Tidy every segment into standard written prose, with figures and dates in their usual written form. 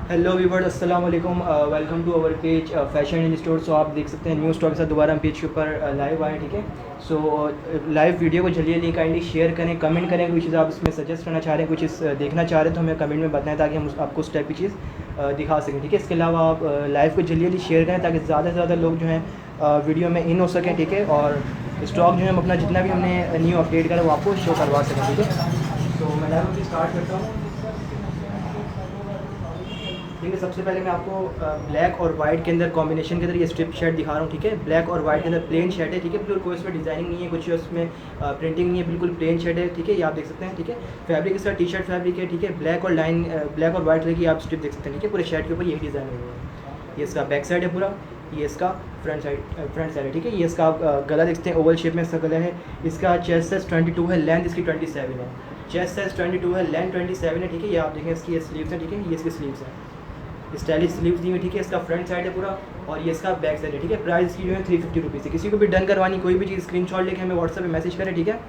Hello viewers, अस्सलाम वालेकुम। Welcome to our page fashion in store. So आप देख सकते हैं न्यू स्टॉक के साथ दोबारा हम पेज के ऊपर लाइव आए। ठीक है, सो लाइव वीडियो को जल्दी जल्दी काइंडली शेयर करें, कमेंट करें कोई चीज़ आप इसमें सजेस्ट करना चाह रहे हैं, कुछ चीज़ देखना चाह रहे हैं तो हमें कमेंट में बताएं ताकि हम आपको उस टाइप की चीज़ दिखा सकें। ठीक है, इसके अलावा आप लाइव को जल्दी जल्दी शेयर करें ताकि ज़्यादा से ज़्यादा लोग जो हैं वीडियो में इन हो सकें। ठीक है, और स्टॉक जो है हम अपना जितना भी हमने न्यू अपडेट करा वो आपको शो करवा सकें। ठीक है, तो मैं लाइव स्टार्ट करता हूँ। ठीक है, सबसे पहले मैं आपको ब्लैक और वाइट के अंदर कॉम्बिनेशन के अंदर ये स्ट्रिप शर्ट दिखा रहा हूँ। ठीक है, ब्लैक और वाइट के अंदर प्लेन शर्ट है। ठीक है, बिल्कुल कोई इसमें डिज़ाइनिंग नहीं है, कुछ उसमें प्रिंटिंग नहीं है, बिल्कुल प्लेन शर्ट है। ठीक है, ये आप देख सकते हैं। ठीक है, फैब्रिक इसका टी शर्ट फैब्रिक है। ठीक है, ब्लैक और लाइन ब्लैक और वाइट कलर की आप स्ट्रिप देख सकते हैं। ठीक है, पूरे शर्ट के ऊपर यही डिज़ाइन हुआ है। ये इसका बैक साइड है पूरा, ये इसका फ्रंट साइड है। ठीक है, ये इसका आप गला देखते हैं, ओवल शेप में इसका गला है। इसका चेस्ट साइज 22 है, लेंथ इसकी 27 है। चेस्ट साइज 22 है, लेंथ 27 है। ठीक है, ये आप देखें इसकी स्लीव्स है। ठीक है, ये इसकी स्लीव्स है, स्टाइलिश स्लीव्स दी हुई। ठीक है, इसका फ्रंट साइड है पूरा और ये इसका बैक साइड है। ठीक है, प्राइस इसकी जो है 350 रुपीज़ है। किसी को भी डन करवानी कोई भी चीज़ स्क्रीनशॉट लेके हमें व्हाट्सएप पे मैसेज करें। ठीक है,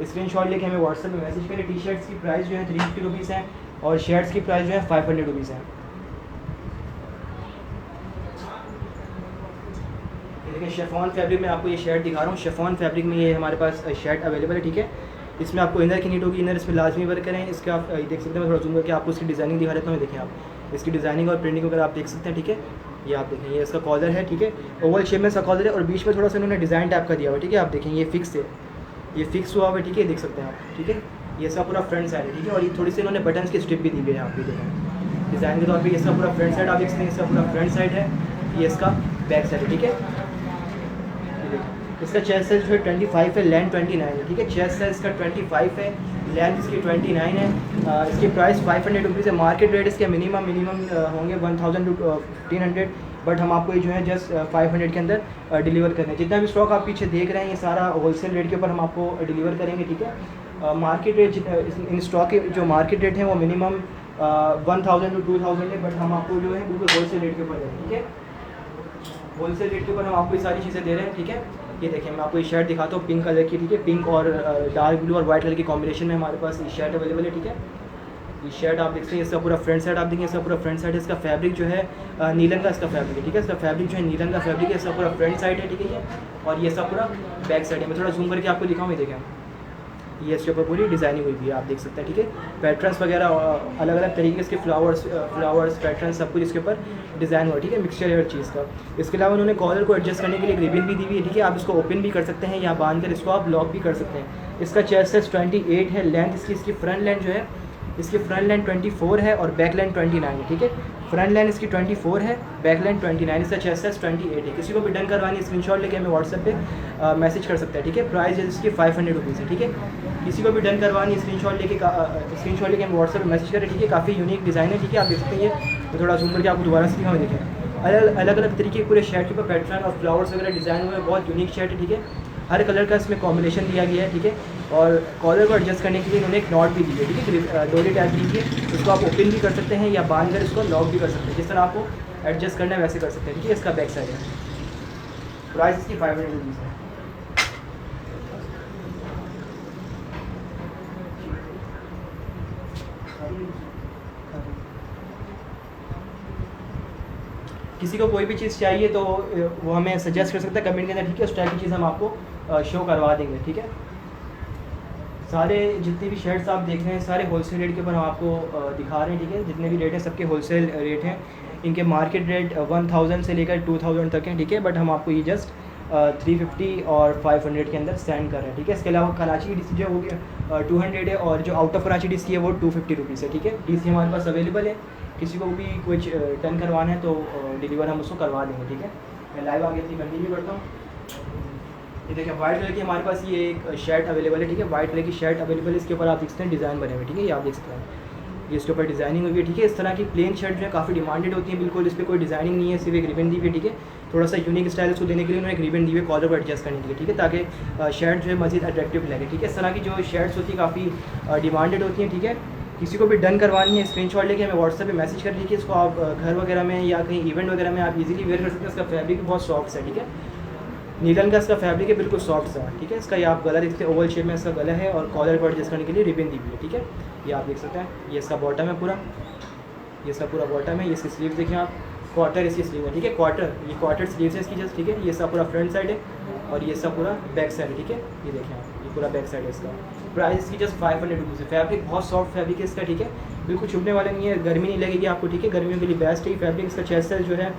स्क्रीनशॉट लेके हमें व्हाट्सएप पे मैसेज करें। टी शर्ट्स की प्राइस जो है 350 रुपीज़ है और शर्ट्स की प्राइस जो है 500 रुपीज़ है। देखिए, शेफॉन फैब्रिक में आपको ये शर्ट दिखा रहा हूँ। शेफॉन फैब्रिक में ये हमारे पास शर्ट अवेलेबल है। ठीक है, इसमें आपको इनर की नीड होगी, इनर इसमें लाजमी वर्क करें। इसका आप देख सकते हैं, मैं थोड़ा जूम करके आपको इसकी डिज़ाइनिंग दिखा देता हूँ। देखें आप इसकी डिज़ाइनिंग और प्रिंटिंग वगैरह आप देख सकते हैं। ठीक है, ये आप देखें, ये इसका कॉलर है। ठीक है, ओवल शेप में इसका कॉलर है और बीच में थोड़ा सा इन्होंने डिज़ाइन टाइप का दिया हुआ है। ठीक है, आप देखें ये फिक्स है, ये फिक्स हुआ हुआ है। ठीक है, देख सकते हैं आप। ठीक है, ये इसका पूरा फ्रंट साइड है। ठीक है, और ये थोड़ी सी इन्होंने बटन्स की स्ट्रिप भी दी हुई है। आप भी देखें डिज़ाइन के तौर पर, इसका पूरा फ्रंट साइड आप देख सकते हैं, इसका पूरा फ्रंट साइड है, ये इसका बैक साइड है। ठीक है, इसका चेस्ट साइज जो है 25 है, लेंथ 29 है। ठीक है, चेस्ट साइज इसका 25 है, लेंथ इसकी 29 है। इसकी प्राइस 500 रुपीज़ है। मार्केट रेट इसके मिनिमम होंगे 1000 टू 1500, बट हम आपको ये जो है जस्ट 500 के अंदर डिलीवर कर रहे हैं। जितना भी स्टॉक आप पीछे देख रहे हैं ये सारा होलसेल रेट के ऊपर हम आपको डिलीवर करेंगे। ठीक है, मार्केट रेट इन स्टॉक के जो मार्केट रेट है वो मिनिमम 1000 टू 2000 है, बट हम आपको जो है बिल्कुल होलसेल रेट के ऊपर दे रहे हैं। ठीक है, होलसेल रेट के ऊपर हम आपको ये सारी चीज़ें दे रहे हैं। ठीक है, ये देखिए मैं आपको ये शर्ट दिखाता हूँ पिंक कलर की। ठीक है, पिंक और डार्क ब्लू और वाइट कलर की कॉम्बिनेशन में हमारे पास ये शर्ट अवेलेबल है। ठीक है, ये शर्ट आप देखते हैं, इसका पूरा फ्रंट साइड आप देखेंगे, इसका पूरा फ्रंट साइड है। इसका फैब्रिक जो है नीलन का इसका फैब्रिक है। ठीक है, इसका फैब्रिक जो है नीलन का फैब्रिक है, इसका पूरा फ्रंट साइड है। ठीक है, और ये इसका पूरा बैक साइड है। मैं थोड़ा जूम करके आपको दिखाऊँ, ये देखें, ये इसके ऊपर पूरी डिज़ाइनिंग हुई भी है, आप देख सकते हैं। ठीक है, पैटर्न्स वगैरह अलग अलग तरीके के फ्लावर्स पैटर्न सब कुछ इसके ऊपर डिज़ाइन हुआ। ठीक है, मिक्सचर है हर चीज़ का। इसके अलावा उन्होंने कॉलर को एडजस्ट करने के लिए एक रिबन भी दी हुई है। ठीक है, आप इसको ओपन भी कर सकते हैं या बांध कर इसको आप लॉक भी कर सकते हैं। इसका चेस्ट साइज 28 है, लेंथ इसकी फ्रंट लेंथ जो है इसकी फ्रंट लाइन 24 है और बैक लाइन 29 है। ठीक है, फ्रंट लाइन इसकी 24 है, बैक लाइन 29, इसका चेस्ट साइज 28 है। किसी को भी डन करवानी है स्क्रीनशॉट लेके हमें व्हाट्सएप पे मैसेज कर सकते हैं। ठीक है, प्राइस इसकी 500 रुपीज़ है। ठीक है, किसी को भी डन करवानी है स्क्रीनशॉट लेके हमें व्हाट्सएप पे मैसेज करें। ठीक है, काफ़ी यूनिक डिज़ाइन है। ठीक है, आप देख सकते हैं, ये तो थोड़ा जूम करके आपको दोबारा से दिखाऊँ। देखें, अलग अलग तरीके के पूरे शर्ट के ऊपर पैटर्न और फ्लावर्स वगैरह डिज़ाइन हुए, बहुत यूनिक शर्ट है। ठीक है, हर कलर का इसमें कॉम्बिनेशन दिया गया है। ठीक है, और कॉलर को एडजस्ट करने के लिए इन्होंने एक नॉट भी दी है। ठीक है, डोरी टाइप दी है, उसको आप ओपन भी कर सकते हैं या बांध कर इसको लॉक भी कर सकते हैं। जिस तरह आपको एडजस्ट करना है वैसे कर सकते हैं। ठीक है, इसका बैक साइड है, प्राइस इसकी 500 रुपीज़ है। किसी को कोई भी चीज़ चाहिए तो वो हमें सजेस्ट कर सकता है कमेंट के अंदर। ठीक है, उस टाइप की चीज़ हम आपको शो करवा देंगे। ठीक है, सारे जितनी भी शर्ट्स आप देख रहे हैं सारे होलसेल रेट के ऊपर हम आपको दिखा रहे हैं। ठीक है, जितने भी रेट हैं सबके होलसेल रेट हैं। इनके मार्केट रेट 1000 से लेकर 2000 तक हैं। ठीक है, बट हम आपको ये जस्ट 350 और 500 के अंदर सेंड कर रहे हैं। ठीक है, इसके अलावा कराची की डीसी जो है 200 है और जो आउट ऑफ कराची डीसी है वो 250 रुपीज़ है। ठीक है, डीसी हमारे पास अवेलेबल है, किसी को भी कुछ टर्न करवाना है तो डिलीवर हम उसको करवा देंगे। ठीक है, मैं लाइव आगे अपनी कंटिन्यू करता हूँ। ये देखिए, वाइट कलर की हमारे पास ये एक शर्ट अवेलेबल है। ठीक है, वाइट कलर की शर्ट अवेलेबल है, इसके ऊपर आप देख सकते हैं डिज़ाइन बने हुए। ठीक है, ये आप देख सकते हैं, ये इसके ऊपर डिज़ाइनिंग हुई है। ठीक है, इस तरह की प्लेन शर्ट जो है काफ़ी डिमांडेड होती है, बिल्कुल इस पर कोई डिज़ाइनिंग नहीं है, सिर्फ एक रिबन दी हुई है। ठीक है, थोड़ा सा यूनिक स्टाइल उसको देने के लिए उन्होंने एक रिबन दी हुई है कॉलर को एडजस्ट करने के लिए। ठीक है, ताकि शर्ट जो है मज़ीद अट्रैक्टिव लगे। ठीक है, इस तरह की जो शर्ट्स होती है काफ़ी डिमांडेड होती हैं। ठीक है, किसी को भी डन करवानी है स्क्रीनशॉट लेके हमें व्हाट्सएप पे मैसेज कर लीजिए। इसको आप घर वगैरह में या कहीं इवेंट वगैरह में आप इजीली वेयर कर सकते हैं। इसका फैब्रिक बहुत सॉफ्ट है। ठीक है, नीलन का इसका फैब्रिक है, बिल्कुल सॉफ्ट सा। ठीक है, इसका ये आप गला देखते हैं, ओवल शेप में इसका गला है और कॉलर पर एडजस्ट करने के लिए रिबन दी हुई है। ठीक है, ये आप देख सकते हैं, ये इसका बॉटम है पूरा, ये इसका पूरा बॉटम है, ये इसकी स्लीव देखिए आप, क्वार्टर इसकी स्लीव है, ठीक है, क्वार्टर, ये क्वार्टर स्लीव है इसकी जस्ट, ठीक है। ये इसका पूरा फ्रंट साइड है और ये इसका पूरा बैक साइड है, ठीक है। ये देखें आप, ये पूरा बैक साइड है इसका। प्राइस इसकी जस्ट 500 रुपीज़ है। फैब्रिक बहुत सॉफ्ट फैब्रिक है इसका, ठीक है, बिल्कुल चुभने वाला नहीं है, गर्मी नहीं लगेगी आपको, ठीक है। गर्मियों के लिए बेस्ट है फैब्रिक। इसका चेस्ट साइज जो है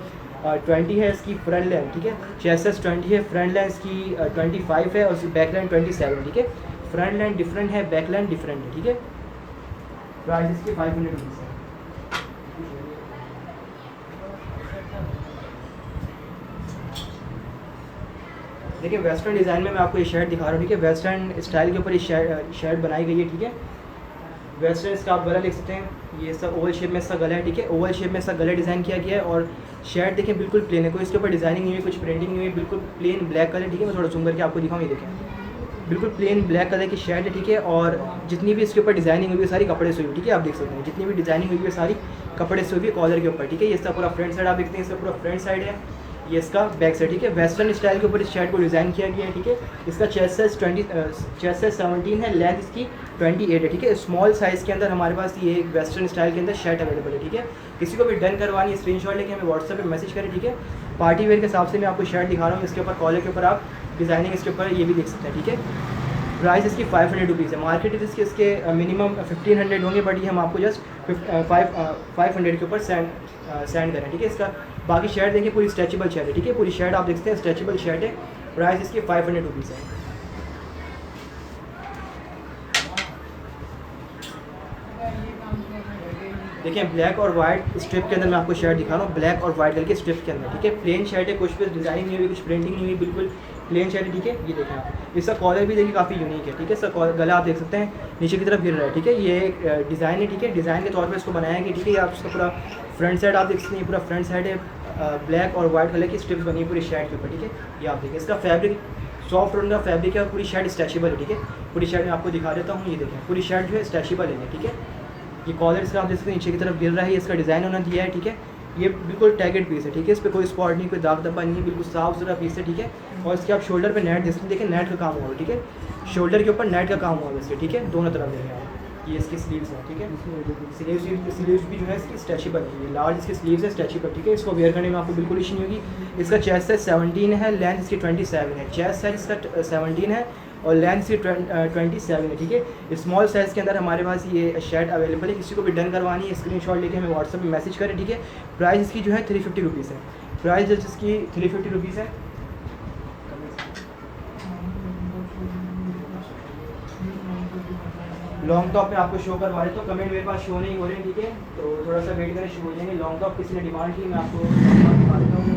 20 है इसकी फ्रंट लेंथ, ठीक है। चेस्ट साइज 20 है, फ्रंट लेंथ इसकी 25 है और इसकी बैक लाइन 27, ठीक है। फ्रंट लाइन डिफरेंट है, बैक लाइन डिफरेंट है, ठीक है। प्राइस इसकी 500 रुपीज़ है। देखिए वेस्टर्न डिज़ाइन में मैं आपको ये शर्ट दिखा रहा हूँ, ठीक है। वेस्टर्न स्टाइल के ऊपर ये शर्ट बनाई गई है, ठीक है। वेस्टर्न इसका आप गला देख सकते हैं, ये सब ओवल शेप में इसका गला है, ठीक है। ओवल शेप में इसका गला डिज़ाइन किया गया है और शर्ट देखें बिल्कुल प्लेन है, कोई इसके ऊपर डिज़ाइनिंग नहीं हुई, कुछ प्रिंटिंग नहीं हुई, बिल्कुल प्लेन ब्लैक कलर, ठीक है। मैं थोड़ा जूम करके आपको दिखाऊँ, ये देखें बिल्कुल प्लेन ब्लैक कलर की शर्ट है, ठीक है। और जितनी भी इसके ऊपर डिज़ाइनिंग हुई है सारी कपड़े से हुई, ठीक है। आप देख सकते हैं जितनी भी डिज़ाइनिंग हुई है सारी कपड़े से हुई है कॉलर के ऊपर, ठीक है। ये इसका पूरा फ्रंट साइड आप देखते हैं, इसका पूरा फ्रंट साइड है, ये इसका बैक साइड, ठीक है। वेस्टर्न स्टाइल के ऊपर इस शर्ट को डिज़ाइन किया गया है, ठीक है। इसका चेस्ट साइज 17 है, लेंथ इसकी 28 है, ठीक है। स्मॉल साइज़ के अंदर हमारे पास ये एक वेस्टर्न स्टाइल के अंदर शर्ट अवेलेबल है, ठीक है। किसी को भी डन करवानी है स्क्रीनशॉट लेके हमें व्हाट्सएप पे मैसेज करें, ठीक है। पार्टी वेयर के हिसाब से मैं आपको शर्ट दिखा रहा हूँ, इसके ऊपर कॉलर के ऊपर आप डिज़ाइनिंग इसके ऊपर ये भी देख सकते हैं, ठीक है। प्राइस इसकी 500 रुपीज़ है। मार्केट इसके मिनिमम 1500 होंगे, बट ये हम आपको जस्ट 500 के ऊपर सेंड करें, ठीक है। इसका बाकी शर्ट देखिए पूरी स्ट्रेचेबल शर्ट है, ठीक है। पूरी शर्ट आप देखते हैं स्ट्रेचेबल शर्ट है। प्राइस इसकी 500 रुपीज़ है। देखिए ब्लैक और वाइट स्ट्रिप के अंदर मैं आपको शर्ट दिखा रहा हूँ, ब्लैक और वाइट कलर के स्ट्रिप के अंदर, ठीक है। प्लेन शर्ट है, कुछ भी डिज़ाइनिंग नहीं हुई, कुछ प्रिंटिंग नहीं हुई, बिल्कुल प्लेन शर्ट है, ठीक है। ये देखें आप, इसका कॉलर भी देखिए काफ़ी यूनिक है, ठीक है। इसका गला आप देख सकते हैं नीचे की तरफ गिर रहा है, ठीक है। ये एक डिज़ाइन है, ठीक है, डिज़ाइन के तौर पर इसको बनाया गया, ठीक है। आप इसका पूरा फ्रंट साइड आप देख सकते हैं, पूरा फ्रंट साइड है, ब्लैक और वाइट कलर की स्ट्रिप्स बनी है पूरी शर्ट के ऊपर, ठीक है। ये आप देखिए इसका फैब्रिक सॉफ्ट रन का फैब्रिक है और पूरी शर्ट स्ट्रेचेबल है, ठीक है। पूरी शर्ट मैं आपको दिखा देता हूँ, ये देखें पूरी शर्ट जो है स्ट्रेचेबल है, ठीक है। ये कॉलर इसका आप देख सकते हैं नीचे की तरफ गिर रहा है, इसका डिज़ाइन उन्होंने दिया है, ठीक है। ये बिल्कुल टैगेड पीस है, ठीक है। इस पर कोई स्पॉट नहीं, कोई दाग धब्बा नहीं है, बिल्कुल साफ सुथरा पीस है, ठीक है। और इसके आप शोल्डर पे नेट देखें, नेट का काम हुआ है, ठीक है। शोल्डर के ऊपर नेट का काम हुआ है इसके, ठीक है। दोनों तरफ देखें आप, ये इसकी स्लीव्स है, ठीक है। स्लीव्स भी जो है इसकी स्ट्रेचेबल है, ये लार्ज इसकी स्लीव्स है, स्ट्रेचेबल, ठीक है। इसको वेयर करने में आपको बिल्कुल इशू नहीं होगी। इसका चेस्ट साइज 17 है, लेंथ इसकी 27 है। चेस्ट साइज इसका 17 है और लेंथ इसकी 27 है, ठीक है। स्मॉल साइज़ के अंदर हमारे पास ये शर्ट अवेलेबल है। किसी को भी डन करवानी है स्क्रीनशॉट लेके हमें व्हाट्सएप में मैसेज करें, ठीक है। प्राइस इसकी जो है 350 रुपीज़ है। प्राइस इसकी 350 रुपीज़ है। लॉन्ग टॉप में आपको शो करवा देता हूँ, कमेंट मेरे पास शो नहीं हो रहे हैं, ठीक है। तो थोड़ा सा वेट करें, शो हो जाएंगे। लॉन्ग टॉप किसी ने डिमांड की, मैं आपको दिखा देता हूँ।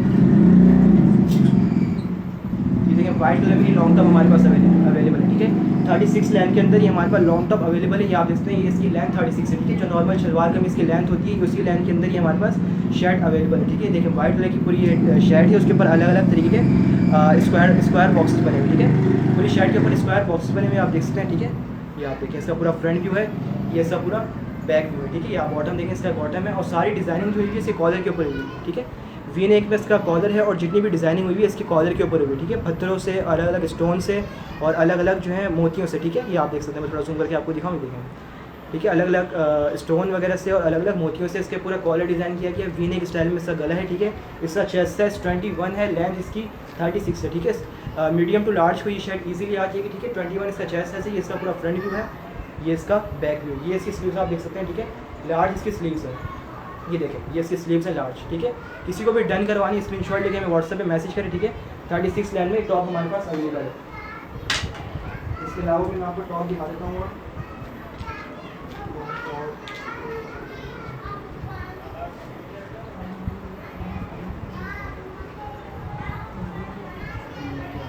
ये देखिए वाइट कलर में लॉन्ग टॉप हमारे पास अवेलेबल है, ठीक है। 36 लेंथ के अंदर ये हमारे पास लॉन्ग टॉप अवेलेबल है। ये आप देखते हैं, ये इसकी लेंथ 36 है, ठीक है। जो नॉर्मल शलवार कमीज की लेंथ होती है उसी लेंथ के अंदर ये हमारे पास शर्ट अवेलेबल है, ठीक है। देखिए वाइट कलर की पूरी शर्ट है, उसके ऊपर अलग अलग तरीके के स्क्वायर बॉक्सेस बने हुए, ठीक है। पूरी शर्ट के ऊपर स्क्वायर बॉक्सेस बने हुए आप देख सकते हैं, ठीक है। ये आप देखिए इसका पूरा फ्रंट व्यू है, ये इसका पूरा बैक व्यू है, ठीक है। ये आप बॉटम देखें, इसका बॉटम है और सारी डिज़ाइनिंग जो हुई है इसके कॉलर के ऊपर हुई है, ठीक है। वी नेक में इसका कॉलर है और जितनी भी डिज़ाइनिंग हुई है इसकी कॉलर के ऊपर हुई है, ठीक है। पत्थरों से, अलग अलग स्टोन से और अलग अलग जो है मोतियों से, ठीक है। ये आप देख सकते हैं, मैं थोड़ा जूम करके आपको दिखाऊँ, देखें, ठीक है। अलग अलग स्टोन वगैरह से और अलग अलग मोतियों से इसके पूरा कॉलर डिज़ाइन किया गया। वी नेक स्टाइल में इसका गला है, ठीक है। इसका चेस्ट साइज 21 है, लेंथ इसकी 36 है, ठीक है। मीडियम टू लार्ज को ये शर्ट ईजिली आ जाएगी, ठीक है। 21 इसका चेस्ट साइज है, ये इसका पूरा फ्रंट व्यू है, ये इसका बैक व्यू, ये इसकी स्लीव्स आप देख सकते हैं, ठीक है। लार्ज इसकी स्लीव्स है, ये देखें, ये इसकी स्लीव्स है लार्ज, ठीक है। किसी को भी डन करवानी स्क्रीनशॉट लेके हमें व्हाट्सएप पे मैसेज करें, ठीक है। 36 लेंथ में टॉप हमारे पास अवेलेबल है। इसके अलावा भी मैं आपको टॉप दिखा देता हूँ।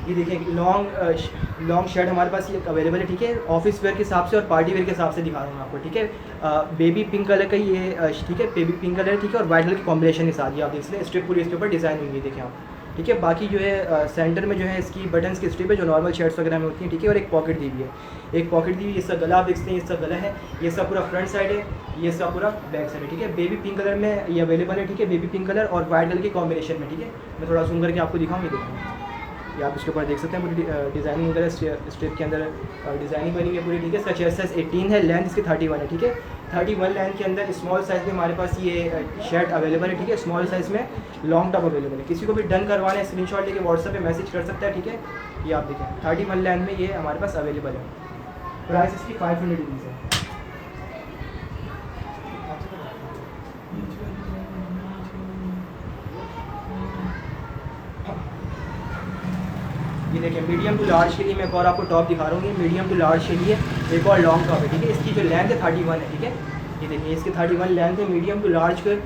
ये देखिए लॉन्ग शर्ट हमारे पास ये अवेलेबल है, ठीक है। ऑफिस वेयर के हिसाब से और पार्टी वेयर के हिसाब से दिखा रहा हूँ मैं आपको, ठीक है। बेबी पिंक कलर का ये ठीक है, बेबी पिंक कलर, ठीक है। और वाइट कलर के कॉम्बिनेशन के साथ ये आप देख सकते हैं, स्ट्रिप पूरी इसके ऊपर डिज़ाइन हुई है, देखें आप, ठीक है। बाकी जो है सेंटर में जो है इसकी बटन्स की स्ट्रिप है जो नॉर्मल शर्ट्स वगैरह में होती हैं, ठीक है। और एक पॉकेट दी हुई है, एक पॉकेट दी हुई है। इसका गला आप देख सकते हैं, इसका गला है, ये इसका पूरा फ्रंट साइड है, ये इसका पूरा बैक साइड है, ठीक है। बेबी पिंक कलर में ये अवेलेबल है, ठीक है। बेबी पिंक कलर और वाइट कलर के कॉम्बिनेशन में, ठीक है। मैं थोड़ा जूम करके आपको दिखाऊँगी, देखूँगी ये आप इसके ऊपर देख सकते हैं पूरी डिज़ाइनिंग वगैरह स्ट्रिप के अंदर डिज़ाइनिंग बनी हुई है पूरी, ठीक है। इसका चेस्ट साइज 18 है, लेंथ इसकी 31 है, ठीक है। 31 लेंथ के अंदर स्मॉल साइज़ में हमारे पास ये शर्ट अवेलेबल है, ठीक है। स्मॉल साइज़ में लॉन्ग टॉप अवेलेबल है। किसी को भी डन करवाना है स्क्रीनशॉट लेके व्हाट्सएप पे मैसेज कर सकता है, ठीक है। ये आप देखें 31 लेंथ में ये हमारे पास अवेलेबल है। प्राइस इसकी 500 रुपीज़ है। ये देखिए मीडियम टू लार्ज के लिए मैं एक और आपको टॉप दिखा रहा हूँ। ये मीडियम टू लार्ज के लिए एक और लॉन्ग टॉप है, ठीक है। इसकी जो लेंथ है 31 है, ठीक है। ये देखिए इसकी 31 लेंथ है, मीडियम टू लार्ज के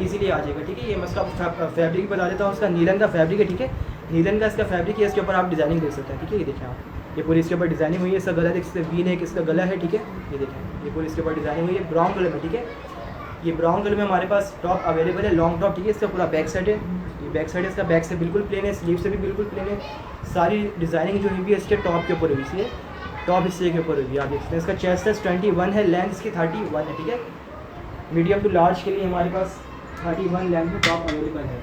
ईजिली आ जाएगा, ठीक है। ये मैं इसका फैब्रिक बता देता हूँ। इसका नीलन का फैब्रिक है, ठीक है। नीलन का इसका फैब्रिक है। इसके ऊपर आप डिज़ाइनिंग देख सकते हैं, ठीक है। ये देखें आप, ये पूरी इसके ऊपर डिज़ाइनिंग हुई है। इसका गला देख सकते हैं, वी नेक इसका गला है, ठीक है। ये देखें ये पूरी इसके ऊपर डिज़ाइनिंग हुई है ब्राउन कलर में, ठीक है। ये ब्राउन कलर में हमारे पास टॉप अवेलेबल है, लॉन्ग टॉप, ठीक है। इसका पूरा बैक साइड है, ये बैक साइड है इसका, बैक से बिल्कुल प्लेन है, स्लीव से भी बिल्कुल प्लेन है। सारी डिज़ाइनिंग जो हुई है इसके टॉप के ऊपर हुई है, टॉप हिस्से के ऊपर हुई है, आप देख सकते हैं। इसका चेस्ट है 21 है, लेंथ इसकी 31 है, ठीक है। मीडियम टू लार्ज के लिए हमारे पास 31 लेंथ में टॉप अवेलेबल है।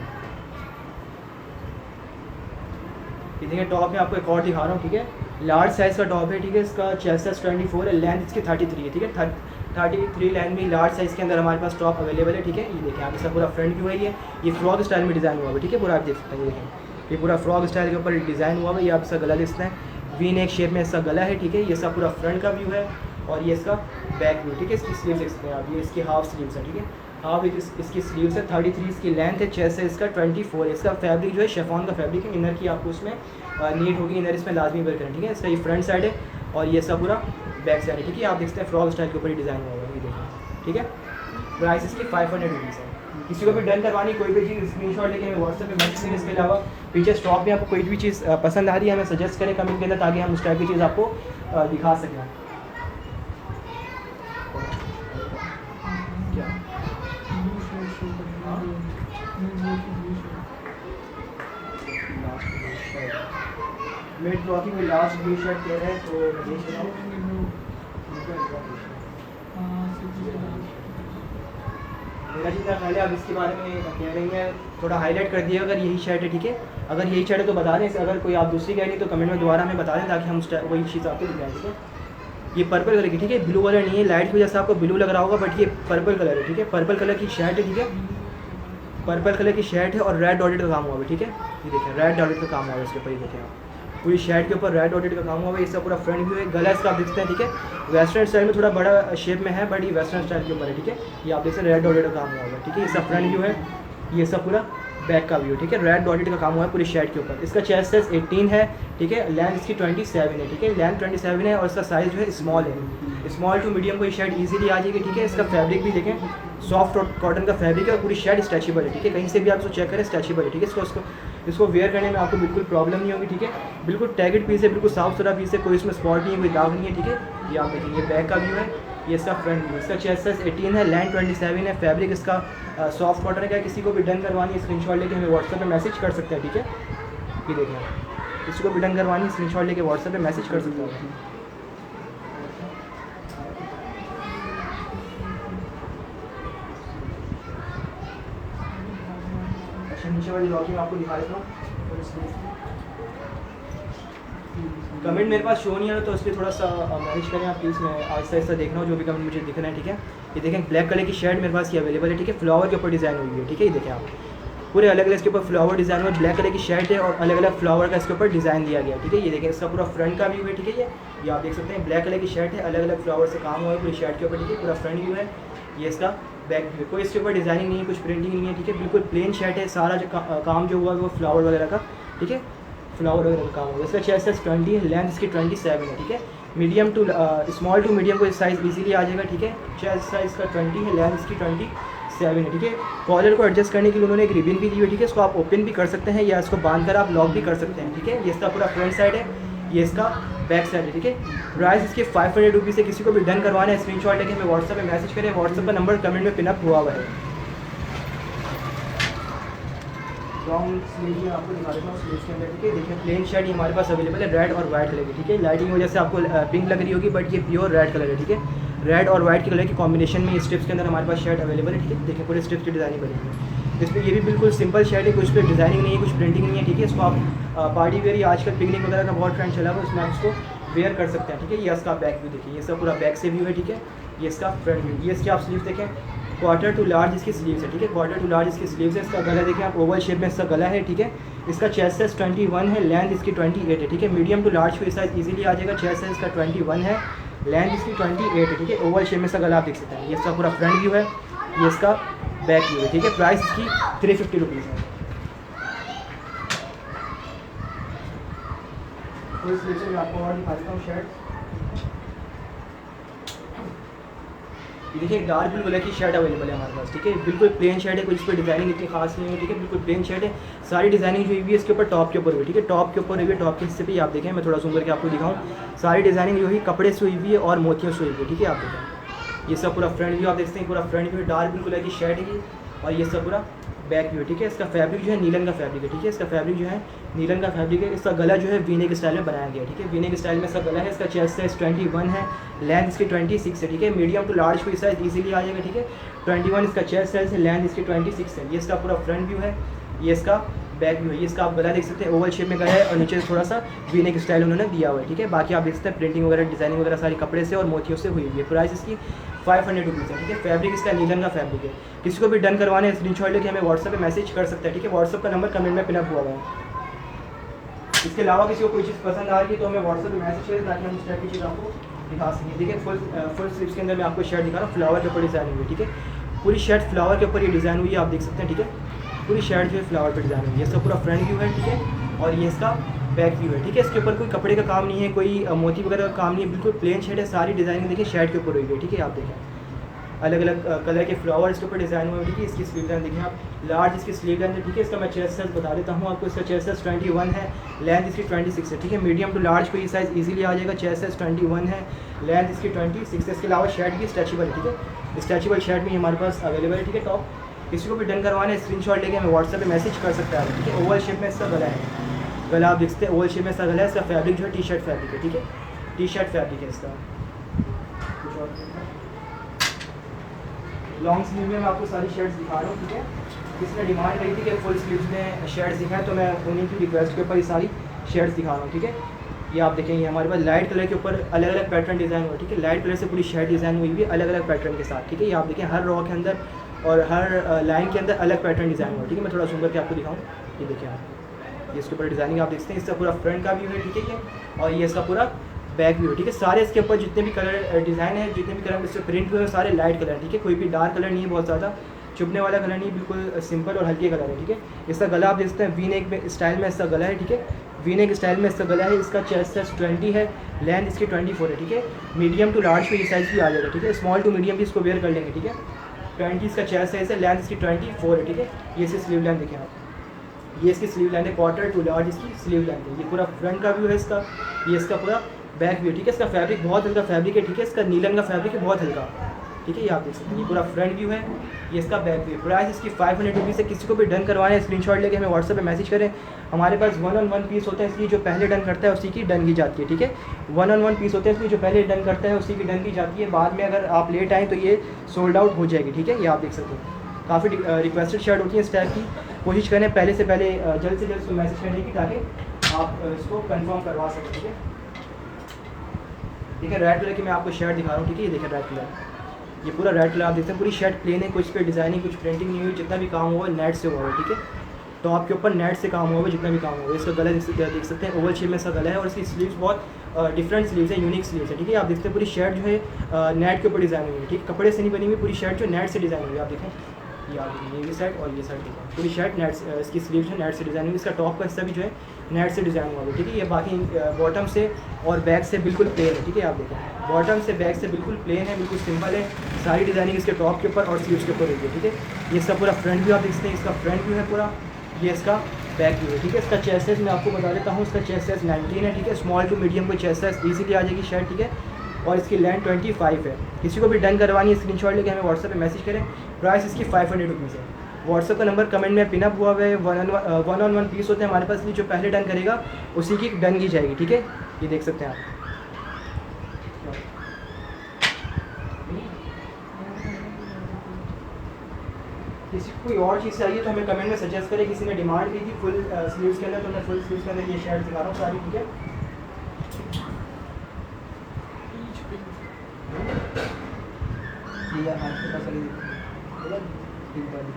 ये देखिए टॉप में आपको एक और दिखा रहा हूँ, ठीक है। लार्ज साइज़ का टॉप है, ठीक है। इसका चेस्ट है 24 है, लेंथ इसकी 33 है, ठीक है। 33 लेंथ में लार्ज साइज़ के अंदर हमारे पास टॉप अवेलेबल है, ठीक है। ये देखें आप, इसका पूरा फ्रंट व्यू है, ये फ्रॉक स्टाइल में डिज़ाइन हुआ है, ठीक है। पूरा आप देख सकते हैं, ये देखें ये पूरा फ्रॉक स्टाइल के ऊपर डिज़ाइन हुआ है। ये आप इसका गला देख सकते हैं, वी नेक शेप में इसका गला है, ठीक है। ये इसका पूरा फ्रंट का व्यू है और ये इसका बैक व्यू, ठीक है। इसकी स्लीव देख सकते हैं आप, ये इसकी हाफ स्लीव्स है, ठीक है। हाफ इसकी स्लीव्स है, 33 इसकी लेंथ है, चेस्ट है इसका 24 है। इसका फैब्रिक जो है शेफॉन का फैब्रिक है। इनर की आपको उसमें नीड होगी, इनर इसमें लाजमी वर्क करें, ठीक है। इसका ये फ्रंट साइड है और ये इसका पूरा बैक साइड है, ठीक है। आप देखते हैं फ्रॉक स्टाइल के ऊपर डिज़ाइन हुआ है, ये देखिए, ठीक है। प्राइस इसकी 500 रुपीज़ है। किसी को भी डन करवानी कोई भी चीज़ स्क्रीनशॉट लेके हमें व्हाट्सएप पे मैसेज करें। इसके अलावा पीछे स्टॉक में आपको कोई भी चीज़ पसंद आ रही है हमें सजेस्ट करें कमेंट के अंदर, ताकि हम उस टाइप की चीज़ आपको दिखा सकें। मिड ब्लॉकिंग में लास्ट ब्लू शर्ट कह रहे हैं, तो मैं देख रहा हूँ। मेरा जितना पहले आप इसके बारे में कह रही हैं थोड़ा हाईलाइट कर दिया। अगर यही शर्ट है, ठीक है। अगर यही शर्ट है तो बता दें, अगर कोई आप दूसरी कह रही तो कमेंट में दोबारा हमें बता दें, ताकि हम वही चीज़ आपको दिखाएं, ठीक है। ये पर्पल कलर की, ठीक है। ब्लू कलर नहीं है, लाइट की वजह से आपको ब्लू लग रहा होगा, बट ये पर्पल कलर है, ठीक है। पर्पल कलर की शर्ट है, ठीक है। पर्पल कलर की शर्ट है और रेड डॉटेड का काम हुआ है, ठीक है। ये देखिए रेड डॉटेड का काम हुआ है इसके ऊपर, ये देखें आप, पूरी शर्ट के ऊपर रेड डॉटेड का काम हुआ है। इसका पूरा फ्रंट व्यू है, गला इसका आप देख सकते हैं, ठीक है। वेस्टर्न स्टाइल में थोड़ा बड़ा शेप में है, बट ये वेस्टर्न स्टाइल के ऊपर है, ठीक है। ये आप देख सकते हैं रेड डॉटेड का काम हुआ है, ठीक है। इसका फ्रंट व्यू है, ये सब पूरा बैक का व्यू, ठीक है। रेड डॉटेड का काम हुआ है पूरी शर्ट के ऊपर। इसका चेस्ट साइज 18 है, ठीक है। लेंथ इसकी 27 है, ठीक है। लेंथ 27 है और इसका साइज़ जो है स्मॉल है। स्मॉल टू मीडियम को ये शर्ट ईजिली आ जाएगी, ठीक है। इसका फैब्रिक भी देखें, सॉफ्ट कॉटन का फैब्रिक है और पूरी शर्ट स्ट्रेचेबल है, ठीक है। कहीं से भी आप इसको चेक करें स्ट्रेचेबल है, ठीक है। इसको वेयर करने में आपको बिल्कुल प्रॉब्लम नहीं होगी, ठीक है। बिल्कुल टैगेड पीस है, बिल्कुल साफ सुथरा पीस है, कोई इसमें स्पॉट नहीं है, कोई दाग नहीं है, ठीक है। ये आप देखिए ये बैक का व्यू है, ये इसका फ्रंट व्यू। इसका चेस्ट साइज 18 है, लेंथ 27 है, फैब्रिक इसका सॉफ्ट कॉटन का। किसी को भी डन करवानी है स्क्रीनशॉट लेके हमें व्हाट्सएप पे मैसेज कर सकते हैं, ठीक है। ये देखें आप, किसी को भी डन करवानी है स्क्रीनशॉट लेके व्हाट्सएप पे मैसेज कर सकते हैं। अच्छा नीचे वाली लॉकिंग आपको दिखा देता हूँ। कमेंट मेरे पास शो नहीं आ रहा, तो इसलिए थोड़ा सा मैनेज करें आप प्लीज़। मैं आहिस्ता आहिस्ता देख रहा हूँ जो भी कमेंट मुझे दिख रहे हैं, ठीक है। ये देखें ब्लैक कलर की शर्ट मेरे पास ये अवेलेबल है, ठीक है। फ्लावर के ऊपर डिज़ाइन हुई है, ठीक है। ये देखें आप, पूरे अलग अलग इसके ऊपर फ्लावर डिज़ाइन हुआ है। ब्लैक कलर की शर्ट है और अलग अलग फ्लावर का इसके ऊपर डिज़ाइन दिया गया है, ठीक है। ये देखें इसका पूरा फ्रंट का व्यू है, ठीक है। ये आप देख सकते हैं ब्लैक कलर की शर्ट है, अलग अलग फ्लावर से काम हुआ है पूरी शर्ट के ऊपर, ठीक है। पूरा फ्रंट व्यू है, ये इसका बैक व्यू। कोई इसके ऊपर डिज़ाइनिंग नहीं है, कुछ प्रिंटिंग नहीं है, ठीक है। बिल्कुल प्लेन शर्ट है, सारा जो काम जो हुआ है वो फ्लावर वगैरह का, ठीक है। फ्लावर वगैरह का काम होगा। इसका चेस्ट साइज 20 है, लेंथ इसकी 27 है, ठीक है। Medium to small to medium को साइज़ इजीली आ जाएगा, ठीक है। चेस्ट साइज़ का 20 है, लेंथ इसकी 27 है, ठीक है। कॉलर को एडजस्ट करने के लिए उन्होंने एक रिबन भी दी हुई है, ठीक है। इसको आप ओपन भी कर सकते हैं या इसको बांध कर आप लॉक भी कर सकते हैं, ठीक है। ये इसका पूरा फ्रंट साइड है, ये इसका बैक साइड है, ठीक है। प्राइस इसके 500 रुपीज़ है। किसी को भी डन करवाना है स्क्रीनशॉट लेके हमें व्हाट्सएप पे मैसेज करें। व्हाट्सएप का नंबर कमेंट में पिनअप हुआ हुआ है। लॉन्ग स्लीव में आपको दिखा देता हूँ स्लीव्स के अंदर, ठीक है। देखिए प्लेन शर्ट ही हमारे पास अवेलेबल है, रेड और वाइट कलर की, ठीक है। लाइटिंग की वजह से आपको पिंक लग रही होगी, बट ये प्योर रेड कलर है, ठीक है। रेड और वाइट कलर की कॉम्बिनेशन में स्ट्रिप्स के अंदर हमारे पास शर्ट अवेलेबल है, ठीक है। देखिए पूरे स्ट्रिप्स की डिज़ाइनिंग बनी हुई है इस पर। ये भी बिल्कुल सिंपल शर्ट है, कुछ पे डिज़ाइनिंग नहीं है, कुछ प्रिंटिंग नहीं है, ठीक है। इसको आप पार्टी वेयर या आजकल पिकनिक वगैरह का बहुत ट्रेंड चला हुआ है, उसमें आप इसको वेयर कर सकते हैं, ठीक है। ये इसका बैक व्यू देखिए, ये सब पूरा बैक से व्यू है, ठीक है। ये इसका फ्रंट व्यू, ये इसके आप स्लीव देखें, क्वार्टर टू लार्ज इसकी स्लीव्स है, ठीक है, क्वार्टर टू लार्ज इसकी स्लीव्स है। इसका गला देखें आप, ओवल शेप में इसका गला है, ठीक है। इसका चेस्ट साइज 21 है, लेंथ इसकी 28 है, ठीक है। मीडियम टू लार्ज कोई साइज इजीली आ जाएगा। चेस्ट साइज इसका 21 है, लेंथ इसकी 28 है, ठीक है। ओवल शेप में इसका गला आप देख सकते हैं। ये इसका पूरा फ्रंट व्यू है, ये इसका बैक व्यू है, ठीक है। प्राइस इसकी 350 रुपीज़ है। तो इस में आपको और दिखा देता हूँ शर्ट। ये देखिए डार्क ब्लू कलर की शर्ट अवेलेबल है हमारे पास, ठीक है। बिल्कुल प्लेन शर्ट है, कुछ इस पर डिजाइनिंग इतनी खास नहीं है, ठीक है। बिल्कुल प्लेन शर्ट है, सारी डिजाइनिंग जो हुई है इसके ऊपर टॉप के ऊपर हुई, ठीक है। टॉप के ऊपर हुई है, टॉप के हिस्से पे आप देखें, मैं थोड़ा जूम करके आपको दिखाऊं। सारी डिजाइनिंग जो है कपड़े से हुई हुई है और मोतियों से हुई हुई है, ठीक है। आप देखें, ये सब पूरा फ्रंट व्यू आप देखते हैं, पूरा front view dark blue colour की शर्ट है और ये सब पूरा बैक व्यू, ठीक है। इसका फैब्रिक जो है नीलन का फैब्रिक है, ठीक है। इसका फैब्रिक जो है नीलन का फैब्रिक है। इसका गला जो है वीने के स्टाइल में बनाया गया है, ठीक है। वीने के स्टाइल में इसका गला है। इसका चेस्ट साइज 21 है, लेंथ इसकी 26 है, ठीक है। मीडियम टू लार्ज कोई साइज इजीली आ जाएगा, ठीक है। 21 इसका चेस्ट साइज है, लेंथ इसकी 26 है। ये इसका पूरा फ्रंट व्यू है, ये इसका बैक व्यू है। ये इसका आप गला देख सकते हैं, ओवल शेप में गला है और नीचे थोड़ा सा वीने के स्टाइल उन्होंने दिया हुआ है, ठीक है। बाकी आप देख सकते हैं प्रिंटिंग वगैरह डिजाइनिंग वगैरह सारी कपड़े से और मोतियों से हुई है। प्राइस इसकी 500 रुपीज़ है, ठीक है। फैब्रिक इसका नीलन का फैब्रिक है। किसी को भी डन करवाने है स्क्रीनशॉट लेके हमें व्हाट्सएप पे मैसेज कर सकता है, ठीक है। व्हाट्सएप का नंबर कमेंट में पिनअप हुआ है। इसके अलावा किसी को कोई चीज़ पसंद आ रही है तो हमें व्हाट्सएप पे मैसेज करें ताकि हम उस टाइप की चीज़ आपको दिखा सकें। देखिए फुल स्लीव्स के अंदर मैं आपको शर्ट दिखा रहा हूँ, फ्लावर के ऊपर डिज़ाइन हुई है, ठीक है। पूरी शर्ट फ्लावर के ऊपर ये डिज़ाइन हुई है, आप देख सकते हैं, ठीक है। पूरी शर्ट जो है फ्लावर पर डिज़ाइन हुई है। इसका पूरा फ्रंट व्यू है, ठीक है, और ये इसका बैक व्यू है, ठीक है। इसके ऊपर कोई कपड़े का काम नहीं है, कोई मोती वगैरह का काम नहीं है, बिल्कुल प्लेन शर्ट है। सारी डिज़ाइनिंग देखिए शर्ट के ऊपर हुई है, ठीक है। आप देखें अलग अलग कलर के फ्लावर इसके ऊपर डिज़ाइन हुए हैं, ठीक है। इसकी स्लीव लेंथ देखिए आप, लार्ज इसकी स्लीव लेंथ है, ठीक है। इसका मैं चेस्ट साइज बता देता हूँ आपको। इसका चेस्ट साइज 21 है, लेंथ इसकी 26 है, ठीक है। मीडियम टू लार्ज को ये साइज इजीली आ जाएगा। चेस्ट साइज 21 है, लेंथ इसकी 26 है। इसके अलावा शर्ट भी स्ट्रेचेबल है, ठीक है। स्ट्रेचेबल शर्ट भी हमारे पास अवेलेबल है, ठीक है। टॉप किसी को भी डन करवाना है स्क्रीनशॉट लेके हमें व्हाट्सएप पे मैसेज कर सकता है, ठीक है। ओवल शेप में इसका गला है, गला आप देख सकते हैं ओवल शेप में इसका गला है। इसका फैब्रिक जो है टी शर्ट फैब्रिक है, ठीक है। टी शर्ट फैब्रिक है इसका। कुछ और लॉन्ग स्लीव में मैं आपको सारी शर्ट्स दिखा रहा हूँ, ठीक है। किसने डिमांड करी थी कि फुल स्लीव्स में शर्ट्स दिखाएं तो मैं उन्हीं की रिक्वेस्ट के ऊपर ये सारी शर्ट्स दिखा रहा हूँ, ठीक है। ये आप देखेंगे हमारे पास लाइट कलर के ऊपर अलग अलग पैटर्न डिज़ाइन हुआ है, ठीक है। लाइट कलर से पूरी शर्ट डिज़ाइन हुई हुई है अलग अलग पैटर्न के साथ, ठीक है। ये आप देखें हर रो के अंदर और हर लाइन के अंदर अलग पैटर्न डिज़ाइन हुआ है, ठीक है। मैं थोड़ा जूम करके आपको दिखाऊँ, ये देखिए आप, ये इसके ऊपर डिज़ाइनिंग आप देखते हैं। इसका पूरा फ्रंट का व्यू है, ठीक है, और ये इसका पूरा बैक व्यू, ठीक है। सारे इसके ऊपर जितने भी कलर डिज़ाइन है, जितने भी कलर इससे प्रिंट हुए हैं सारे लाइट कलर, ठीक है। कोई भी डार्क कलर नहीं है, बहुत ज़्यादा चुभने वाला कलर नहीं, बिल्कुल सिंपल और हल्के कलर है, ठीक है। इसका गला आप देख सकते हैं वी नेक स्टाइल में इसका गला है, ठीक है। वी नेक स्टाइल में इसका गला है। इसका चेस्ट साइज 20 है, लेंथ इसकी 24 है, ठीक है। मीडियम टू लार्ज पे ये साइज़ भी आ जाएगा, ठीक है। स्मॉल टू मीडियम भी इसको वेयर कर लेंगे, ठीक है। 20 इसका चेस्ट साइज है, लेंथ इसकी 24 है, ठीक है। ये इसकी स्लीव लेंथ देखें आप, ये इसकी स्लीव लेंथ है, क्वार्टर टू लार्ज इसकी स्लीव लेंथ है। ये पूरा फ्रंट का व्यू है इसका, ये इसका पूरा बैक व्यू, ठीक है। इसका फैब्रिक बहुत हल्का फैब्रिक है, ठीक है। इसका नीलन का फैब्रिक है, बहुत हल्का, ठीक है। ये आप देख सकते हैं, ये पूरा फ्रंट व्यू है, ये इसका बैक व्यू। प्राइस इसकी 500 रुपीज़ है। किसी को भी डन करवाना है स्क्रीनशॉट लेके हमें व्हाट्सएप पे मैसेज करें। हमारे पास 1-on-1 पीस होता है, इसलिए जो पहले डन करता है उसी की डन की जाती है, ठीक है। 1-on-1 पीस होते हैं, इसलिए जो पहले डन करता है उसी की डन की जाती है। बाद में अगर आप लेट आएँ तो ये सोल्ड आउट हो जाएगी, ठीक है। ये आप देख सकते हैं काफ़ी रिक्वेस्टेड शर्ट होती है इस टाइप की। कोशिश करें पहले से पहले जल्द से जल्द उसको मैसेज करने की ताकि आप इसको कन्फर्म करवा सकें, ठीक है। ठीक है, रेड कलर की मैं आपको शर्ट दिखा रहा हूँ, ठीक है। ये देखें रेड कलर, ये पूरा रेड कलर आप देखते हैं। पूरी शर्ट प्लेन है, कुछ पे डिज़ाइनिंग कुछ प्रिंटिंग नहीं हुई। जितना भी काम हुआ है नेट से हुआ है, ठीक है। टॉप के ऊपर नेट से काम हुआ है, जितना भी काम हुआ है। इसका गला देख सकते हैं ओवल शेप में इसका गला है और इसकी स्लीव्स बहुत डिफरेंट स्लीव्स है, यूनिक स्लीव्स है, ठीक है। आप देखते हैं पूरी शर्ट जो है नेट के ऊपर डिज़ाइन हुई है, ठीक। कपड़े से नहीं बनी हुई, पूरी शर्ट जो नेट से डिज़ाइन हुई है। आप देखें ये साइड और ये साइड देखो, पूरी शर्ट नेट, इसकी स्लीव जो है नेट से डिज़ाइन हुई। इसका टॉप का हिस्सा भी जो है नेट से डिज़ाइन हुआ है, ठीक है। ये बाकी बॉटम से और बैक से बिल्कुल प्लेन है, ठीक है। आप देखें बॉटम से बैक से बिल्कुल प्लेन है, बिल्कुल सिंपल है। सारी डिज़ाइनिंग इसके टॉप के ऊपर और स्लीव्स के ऊपर हुई है, ठीक है। ये इसका पूरा फ्रंट व्यू आप देखते हैं, इसका फ्रंट व्यू है पूरा, ये इसका बैक व्यू है, ठीक है। इसका चेस्ट साइज मैं आपको बता देता हूँ, इसका चेस्ट साइज 19 है, ठीक है। स्मॉल टू मीडियम को चेस्ट साइज ईजीली आ जाएगी शर्ट, ठीक है। और इसकी लेंथ 25 है। किसी को भी डन करवानी है स्क्रीनशॉट लेके हमें व्हाट्सएप पे मैसेज करें। प्राइस इसकी 500 रुपीज़ है। व्हाट्सएप का नंबर कमेंट में पिनअप हुआ है। 1-on-1 पीस होते हैं हमारे पास, जो पहले डन करेगा उसी की डन की जाएगी, ठीक है। ये देख सकते हैं आप। किसी को कोई और चीज़ चाहिए तो हमें कमेंट में सजेस्ट करें। किसी ने डिमांड की थी फुल स्लीव्स के अंदर, तो मैं फुल स्लीव्स के अंदर ये शर्ट दिखा रहा हूँ सारी, ठीक है। लिया हाथ के पास वाली ठीक वाली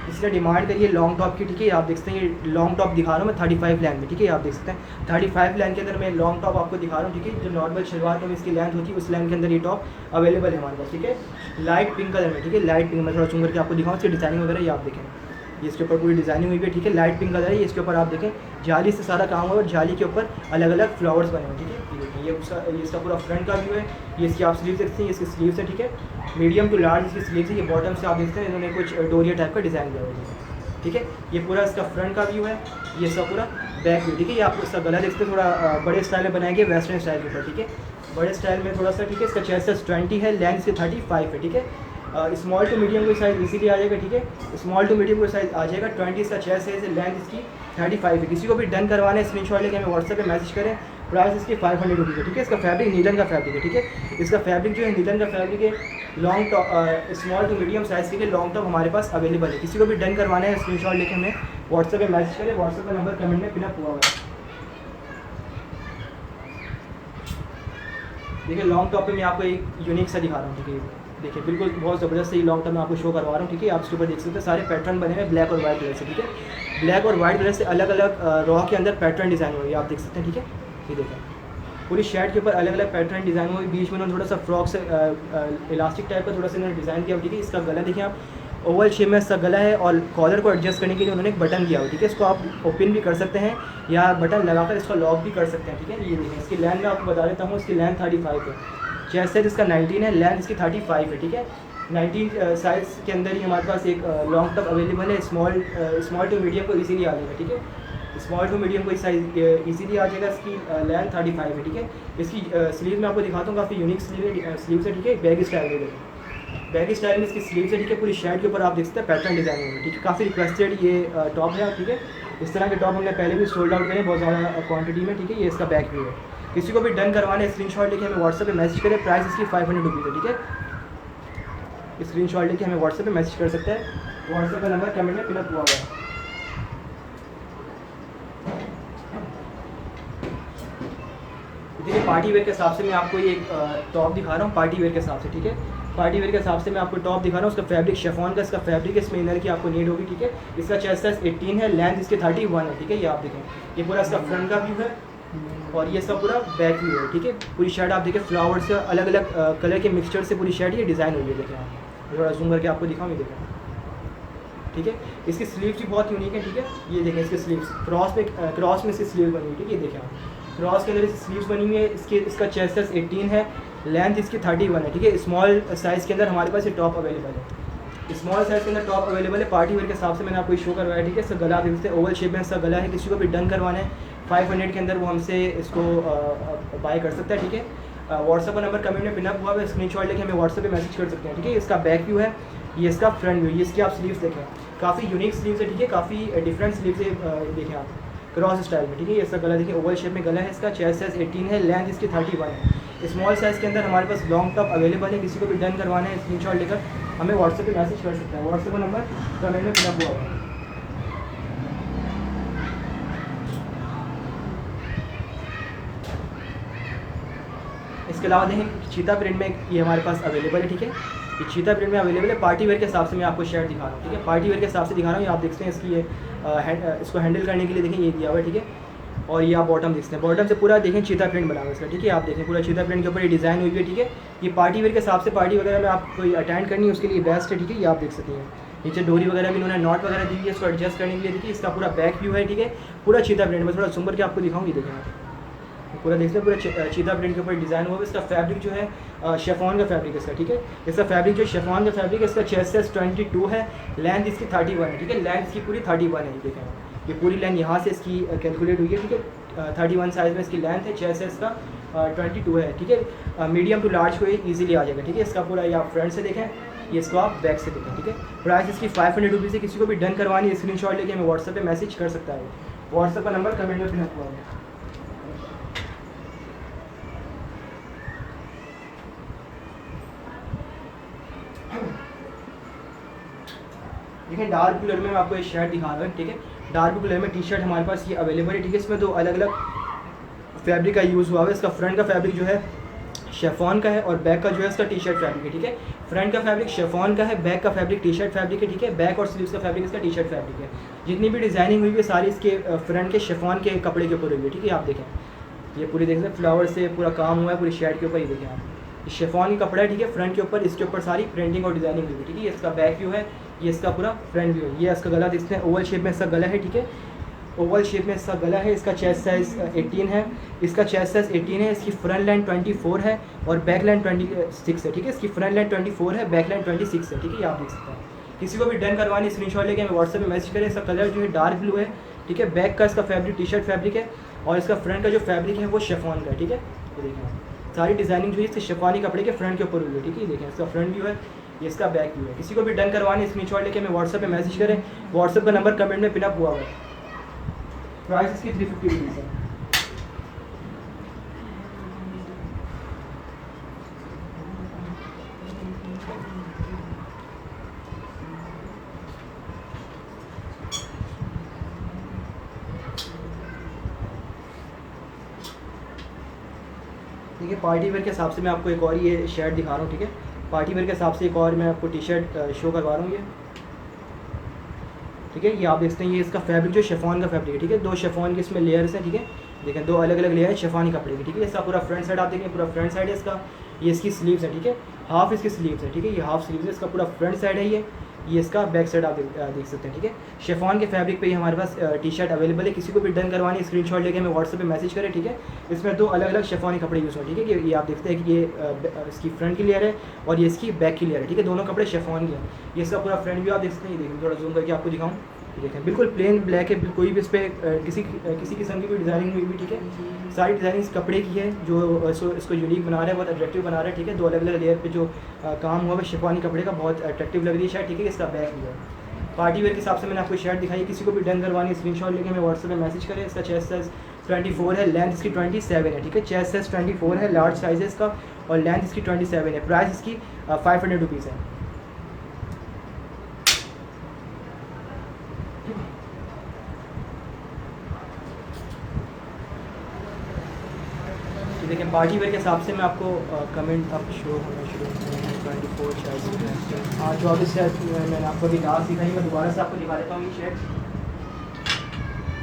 इसलिए डिमांड करिए लॉन्ग टॉप की, ठीक है। आप देख सकते हैं ये लॉन्ग टॉप दिखा रहा हूँ मैं 35 लाइन में, ठीक है। आप देख सकते हैं 35 लाइन के अंदर मैं लॉन्ग टॉप आपको दिखा रहा हूँ, ठीक है। जो नॉर्मल शलवार में इसकी लेंथ होती है उस लाइन के अंदर ये टॉप अवेलेबल है हमारे पास, ठीक है। लाइट पिंक कलर में, ठीक है। लाइट पिंक में थोड़ा चुन करके आपको दिखाऊँ, इसकी डिजाइनिंग वगैरह ये आप देखें, ये इसके ऊपर पूरी डिजाइनिंग हुई है, ठीक है। लाइट पिंक कलर है, इसके ऊपर आप देखें जाली से सारा काम हुआ है और जाली के ऊपर अलग अलग फ्लावर्स बने हुए, ठीक है। ये देखिए ये इसका पूरा फ्रंट का व्यू है, ये इसकी आप स्लीव देखते हैं, इसकी स्लीव्स है, ठीक है। मीडियम टू लार्ज इसकी स्लीव्स है, ये बॉटम से आप देखते हैं इन्होंने कुछ डोरिया टाइप का डिज़ाइन दिया हुआ है, ठीक है। ये पूरा इसका फ्रंट का व्यू है, ये इसका पूरा बैक व्यू, ठीक है। ये आपको इसका गला देखते हैं थोड़ा बड़े स्टाइल में बनाएंगे, वेस्टर्न स्टाइल के ऊपर, ठीक है। बड़े स्टाइल में थोड़ा सा, ठीक है। इसका चेस्ट 20 है, लेंथ से 35 है, ठीक है। स्मॉल टू मीडियम कोई साइज़ इजीली आ जाएगा, ठीक है। स्मॉल टू मीडियम कोई साइज़ आ जाएगा। 20 इसका चेस्ट साइज़ है, लेंथ इसकी 35 है। किसी को भी डन करवाना है स्क्रीनशॉट लेके हमें व्हाट्सएप पे मैसेज करें। प्राइस इसकी 500 रुपीज़ है, ठीक है। इसका फैब्रिक नीलन का फैब्रिक है, ठीक है। इसका फैब्रिक जो है नीलन का फैब्रिक है। Long top small to medium size के लिए लॉन्ग टॉप हमारे पास अवेलेबल है। किसी को भी डन करवाना है स्क्रीनशॉट लेके हमें व्हाट्सएप पे मैसेज करें। व्हाट्सएप का नंबर कमेंट में पिनअप हुआ है। देखिए लॉन्ग टॉप पे मैं आपको एक यूनिक सा दिखा रहा हूँ, ठीक है। देखिए बिल्कुल बहुत ज़बरदस्त ये लॉन्ग टॉप मैं आपको शो करवा रहा हूँ, ठीक है। आप इसके ऊपर देख सकते हैं सारे पैटर्न बने हैं ब्लैक और वाइट कलर से, ठीक है। ब्लैक और वाइट कलर से अलग अलग रॉ के अंदर पैटर्न डिज़ाइन हुई है, आप देख सकते हैं, ठीक है। ये देखें पूरी शर्ट के ऊपर अलग अलग पैटर्न डिज़ाइन हुई, बीच में उन्होंने थोड़ा सा फ्रॉक से इलास्टिक टाइप का थोड़ा सा इन्होंने डिज़ाइन किया, ठीक है। इसका गला देखिए आप ओवल शेप में इसका गला है और कॉलर को एडजस्ट करने के लिए उन्होंने एक बटन दिया हुआ, ठीक है। इसको आप ओपन भी कर सकते हैं या बटन लगाकर इसको लॉक भी कर सकते हैं, ठीक है। ये देखें इसकी लेंथ मैं आपको बता देता हूँ, इसकी लेंथ 35 है, चेस्ट साइज इसका 19 है, लेंथ इसकी 35 है, ठीक है। 19 साइज़ के अंदर ही हमारे पास एक लॉन्ग टॉप अवेलेबल है। स्मॉल टू मीडियम को इजीली आ जाएगा, ठीक है। स्मॉल टू मीडियम कोई साइज इजीली आ जाएगा। इसकी लेंथ 35 है, ठीक है। इसकी स्लीव मैं आपको दिखाता हूँ, काफ़ी यूनिक स्लीव है, ठीक है। बैगी स्टाइल में बैगी स्टाइल में इसकी स्लीव्स है, ठीक है। पूरी शर्ट के ऊपर आप देख सकते हैं पैटर्न डिजाइन होगा, ठीक है। काफ़ी रिक्वेस्टेड ये टॉप है, ठीक है। इस तरह के टॉप हमने पहले भी सोल्ड आउट करें बहुत ज़्यादा क्वांटिटी में, ठीक है। ये इसका बैक व्यू है। किसी को भी डन करवाना है स्क्रीनशॉट लेके हमें व्हाट्सएप पे मैसेज करें। प्राइस इसकी 500 रुपीज़ है, ठीक है। स्क्रीनशॉट लेके हमें व्हाट्सएप पे मैसेज कर सकते हैं। व्हाट्सएप का नंबर कमेंट में पिनअप हुआ है। देखिए पार्टी वेयर के हिसाब से मैं आपको ये टॉप दिखा रहा हूँ, पार्टी वेयर के हिसाब से, ठीक है। पार्टी वेयर के हिसाब से मैं आपको टॉप दिखा रहा हूँ। उसका फैब्रिक शेफॉन का इसका फैब्रिक है, इसमें इनर की आपको नीड होगी, ठीक है। इसका चेस्ट साइज 18 है, लेंथ इसके 31 है, ठीक है। ये आप देखें ये पूरा इसका फ्रंट का व्यू है और ये इसका पूरा बैक व्यू है, ठीक है। पूरी शर्ट आप देखें फ्लावर से अलग अलग कलर के मिक्सचर से पूरी शर्ट ये डिज़ाइन हुई है, देखें आप थोड़ा जूम करके आपको दिखाऊँ, ये देखें, ठीक है। इसकी स्लीव्स भी बहुत यूनिक है, ठीक है। ये देखें इसके स्लीव्स क्रॉस में इसकी स्लीव बनी हुई है, ठीक है। ये देखें आप क्रॉस के अंदर इसकी स्लीव्स बनी हुई है। इसका चेस्ट साइज 18 है, लेंथ इसकी 31 है, ठीक है। स्मॉल साइज़ के अंदर हमारे पास ये टॉप अवेलेबल है। स्मॉल साइज़ के अंदर टॉप अवेलेबल है। पार्टी वेयर के हिसाब से मैंने आपको शो करवाया, ठीक है। इसका गला देख सकते हैं ओवल शेप में इसका गला है। किसी को भी डन करवाना है 500 के अंदर वो हमसे इसको बाय कर सकता है, ठीक है। व्हाट्सएप का नंबर कमेंट में पिनअप हुआ है, स्क्रीनशॉट लेके हमें व्हाट्सएप पे मैसेज कर सकते हैं, ठीक है। इसका बैक व्यू है, ये इसका फ्रंट व्यू, ये इसकी आप स्लीव्स देखें काफ़ी यूनिक स्लीव्स है, ठीक है। काफ़ी डिफरेंट स्लीव्स है, देखें आप क्रॉस स्टाइल में, ठीक है। ये इसका गला देखिए ओवल शेप में गला है। इसका चेस्ट साइज 18 है, लेंथ इसकी 31 है। स्मॉल साइज़ के अंदर हमारे पास लॉन्ग टॉप अवेलेबल है। किसी को भी डन करवाना है स्क्रीनशॉट लेकर हमें व्हाट्सएप पे मैसेज कर सकते हैं। व्हाट्सएप का नंबर कमेंट में पिनअप हुआ है। इसके अलावा देखें चीता प्रिंट में ये हमारे पास अवेलेबल है, ठीक है। ये चीता प्रिंट में अवेलेबल है। पार्टी वेयर के हिसाब से मैं आपको शर्ट दिखा रहा हूँ, ठीक है। पार्टी वेयर के हिसाब से दिखा रहा हूँ। ये आप देखते हैं इसकी ये इसको हैंडल करने के लिए देखें ये दिया हुआ है, ठीक है। और ये आप बॉटम देखते हैं, बॉटम से पूरा देखें चीता प्रिंट बना हुआ है इसका, ठीक है। आप देखें पूरा चीता प्रिंट के ऊपर ये डिज़ाइन हुई है, ठीक है। ये पार्टी वेयर के हिसाब से पार्टी वगैरह में आप कोई अटेंड करनी है उसके लिए बेस्ट है, ठीक है। ये आप देख सकते हैं नीचे डोरी वगैरह भी इन्होंने नॉट वगैरह दी है इसको एडजस्ट करने के लिए, देखिए। इसका पूरा बैक व्यू है, ठीक है। पूरा चीता प्रिंट में थोड़ा जूम करके आपको दिखाऊंगी, देखें आप पूरा देखते हैं पूरा चीता प्रिंट के ऊपर डिज़ाइन हुआ है। इसका फैब्रिक जो है शेफॉन का फैब्रिक है इसका, ठीक है। इसका फैब्रिक जो शेफॉन का फैब्रिक है, इसका चेस्ट साइज 22 है, लेंथ इसकी 31 है, ठीक है। लेंथ इसकी पूरी 31 है, देखें ये पूरी लेंथ यहाँ से इसकी कैलकुलेट हुई है, ठीक है। 31 साइज़ में इसकी लेंथ है, चेस्ट साइज इसका 22 है, ठीक है। मीडियम टू लार्ज को ये ईजिली आ जाएगा, ठीक है। इसका पूरा ये आप फ्रंट से देखें, ये इसको आप बैक से देखें, ठीक है। प्राइस इसकी 500 रुपीज़ है। किसी को भी डन करवानी है स्क्रीनशॉट लेके हमें व्हाट्सएप पे मैसेज कर सकता है। व्हाट्सएप का नंबर कमेंट में पिन हुआ है। देखिए डार्क कलर में मैं आपको ये शर्ट दिखा रहा हूँ, ठीक है। डार्क ब्लू कलर में टी शर्ट हमारे पास ये अवेलेबल है, ठीक है। इसमें 2 अलग अलग फैब्रिक का यूज़ हुआ है। इसका फ्रंट का फैब्रिक जो है शेफॉन का है और बैक का जो है इसका टी शर्ट फैब्रिक है, ठीक है। फ्रंट का फैब्रिक शेफॉन का है, बैक का फैब्रिक टी शर्ट फैब्रिक है, ठीक है। बैक और स्लीव्स का फैब्रिक इसका टी शर्ट फैब्रिक है। जितनी भी डिज़ाइनिंग हुई है सारी इसके फ्रंट के शेफॉन के कपड़े के ऊपर हुई है, ठीक है। आप देखें ये पूरी देख सकते हैं फ्लावर से पूरा काम हुआ है पूरी शर्ट के ऊपर, ये देखें आप ये शेफॉन का कपड़ा है, ठीक है। फ्रंट के ऊपर इसके ऊपर सारी प्रिंटिंग और डिज़ाइनिंग हुई है, ठीक है। ये इसका बैक व्यू है, ये इसका पूरा फ्रंट व्यू है। ये इसका गला देखते हैं ओवल शेप में इसका गला है, ठीक है। ओवल शेप में इसका गला है। इसका चेस्ट साइज़ 18 है, इसका चेस्ट साइज़ 18 है। इसकी फ्रंट लाइन 24 है और बैक लाइन 26 है, ठीक है। इसकी फ्रंट लाइन 24 है, बैक लाइन 26 है, ठीक है। ये आप देख सकते हैं। किसी को भी डन करवानी स्क्रीनशॉट लेके हमें व्हाट्सएप पे मैसेज करें। इसका कलर जो है डार्क ब्लू है, ठीक है। बैक का इसका फैब्रिक टी शर्ट फैब्रिक है और इसका फ्रंट का जो फैब्रिक है वो शेफॉन का है, ठीक है। ये देखें आप सारी डिज़ाइनिंग जो है इसके शेफॉनी कपड़े के फ्रंट के ऊपर हुई है, ठीक है। ये देखें इसका फ्रंट व्यू है, ये इसका बैक व्यू है। किसी को भी डन करवानी स्क्रीनशॉट लेके हमें व्हाट्सएप पे मैसेज करें। व्हाट्सएप का नंबर कमेंट में पिनअप हुआ है। प्राइस इसकी 350 रुपीज़ है। ठीक है, पार्टी वेयर के हिसाब से मैं आपको एक और ये शर्ट दिखा रहा हूँ, ठीक है। पार्टी वेयर के हिसाब से एक और मैं आपको टी शर्ट शो करवा रहा हूँ ये, ठीक है। ये आप देखते हैं ये इसका फैब्रिक जो शेफॉन का फैब्रिक है, ठीक है। 2 शेफॉन के इसमें लेयर्स हैं, ठीक है। देखें 2 अलग अलग लेयर है शेफॉनी कपड़े की, ठीक है। इसका पूरा फ्रंट साइड आप देखें पूरा फ्रंट साइड है इसका। ये इसकी स्लीव्स है, ठीक है। हाफ इसकी स्लीव्स है, ठीक है। ये हाफ स्लीव्स है, इसका पूरा फ्रंट साइड है ये इसका बैक साइड आप देख सकते हैं, ठीक है। शेफॉन के फैब्रिक पे ही हमारे पास टी शर्ट अवेलेबल है। किसी को भी डन करवानी स्क्रीनशॉट लेके हमें व्हाट्सएप पे मैसेज करें, ठीक है। इसमें 2 अलग अलग शेफॉनी कपड़े यूज़ हुए, ठीक है। ये आप देखते हैं कि ये इसकी फ्रंट की लेयर है और ये इसकी बैक की लेयर है, ठीक है। दोनों कपड़े शेफॉन के हैं। ये इसका पूरा फ्रंट व्यू आप देख सकते हैं। ये देखिए थोड़ा जूम करके आपको दिखाऊँ, देखें बिल्कुल प्लेन ब्लैक है, कोई भी इस पर किसी किस्म की कोई डिज़ाइनिंग हुई भी, ठीक है। सारी डिज़ाइनिंग इस कपड़े की है जो इसको यूनिक बना रहा है, बहुत अट्रैक्टिव बना रहा है, ठीक है। 2 अलग अलग लेयर पे जो काम हुआ है शेफॉनी कपड़े का बहुत अट्रैक्टिव लग रही है शर्ट, ठीक है। इसका बैक भी है। पार्टी वेयर के हिसाब से मैंने आपको शर्ट दिखाई। किसी को भी डन करवानी स्क्रीनशॉट लेके हमें व्हाट्सएप में मैसेज करें। इसका चेस्ट साइज़ 24 है, लेंथ इसकी 27 है, ठीक है। चेस्ट साइज़ 24 है, लार्ज साइज़ है इसका और लेंथ इसकी 27 है। प्राइस इसकी 500 रुपीज़ है। लेकिन पार्टी वेयर के हिसाब से मैं आपको कमेंट अब शो होना शुरू होते हैं 24 शायद। हाँ 24 शायद मैंने आपको अभी लास्ट दिखाई। मैं दोबारा से आपको दिखा देता हूँ ये शर्ट।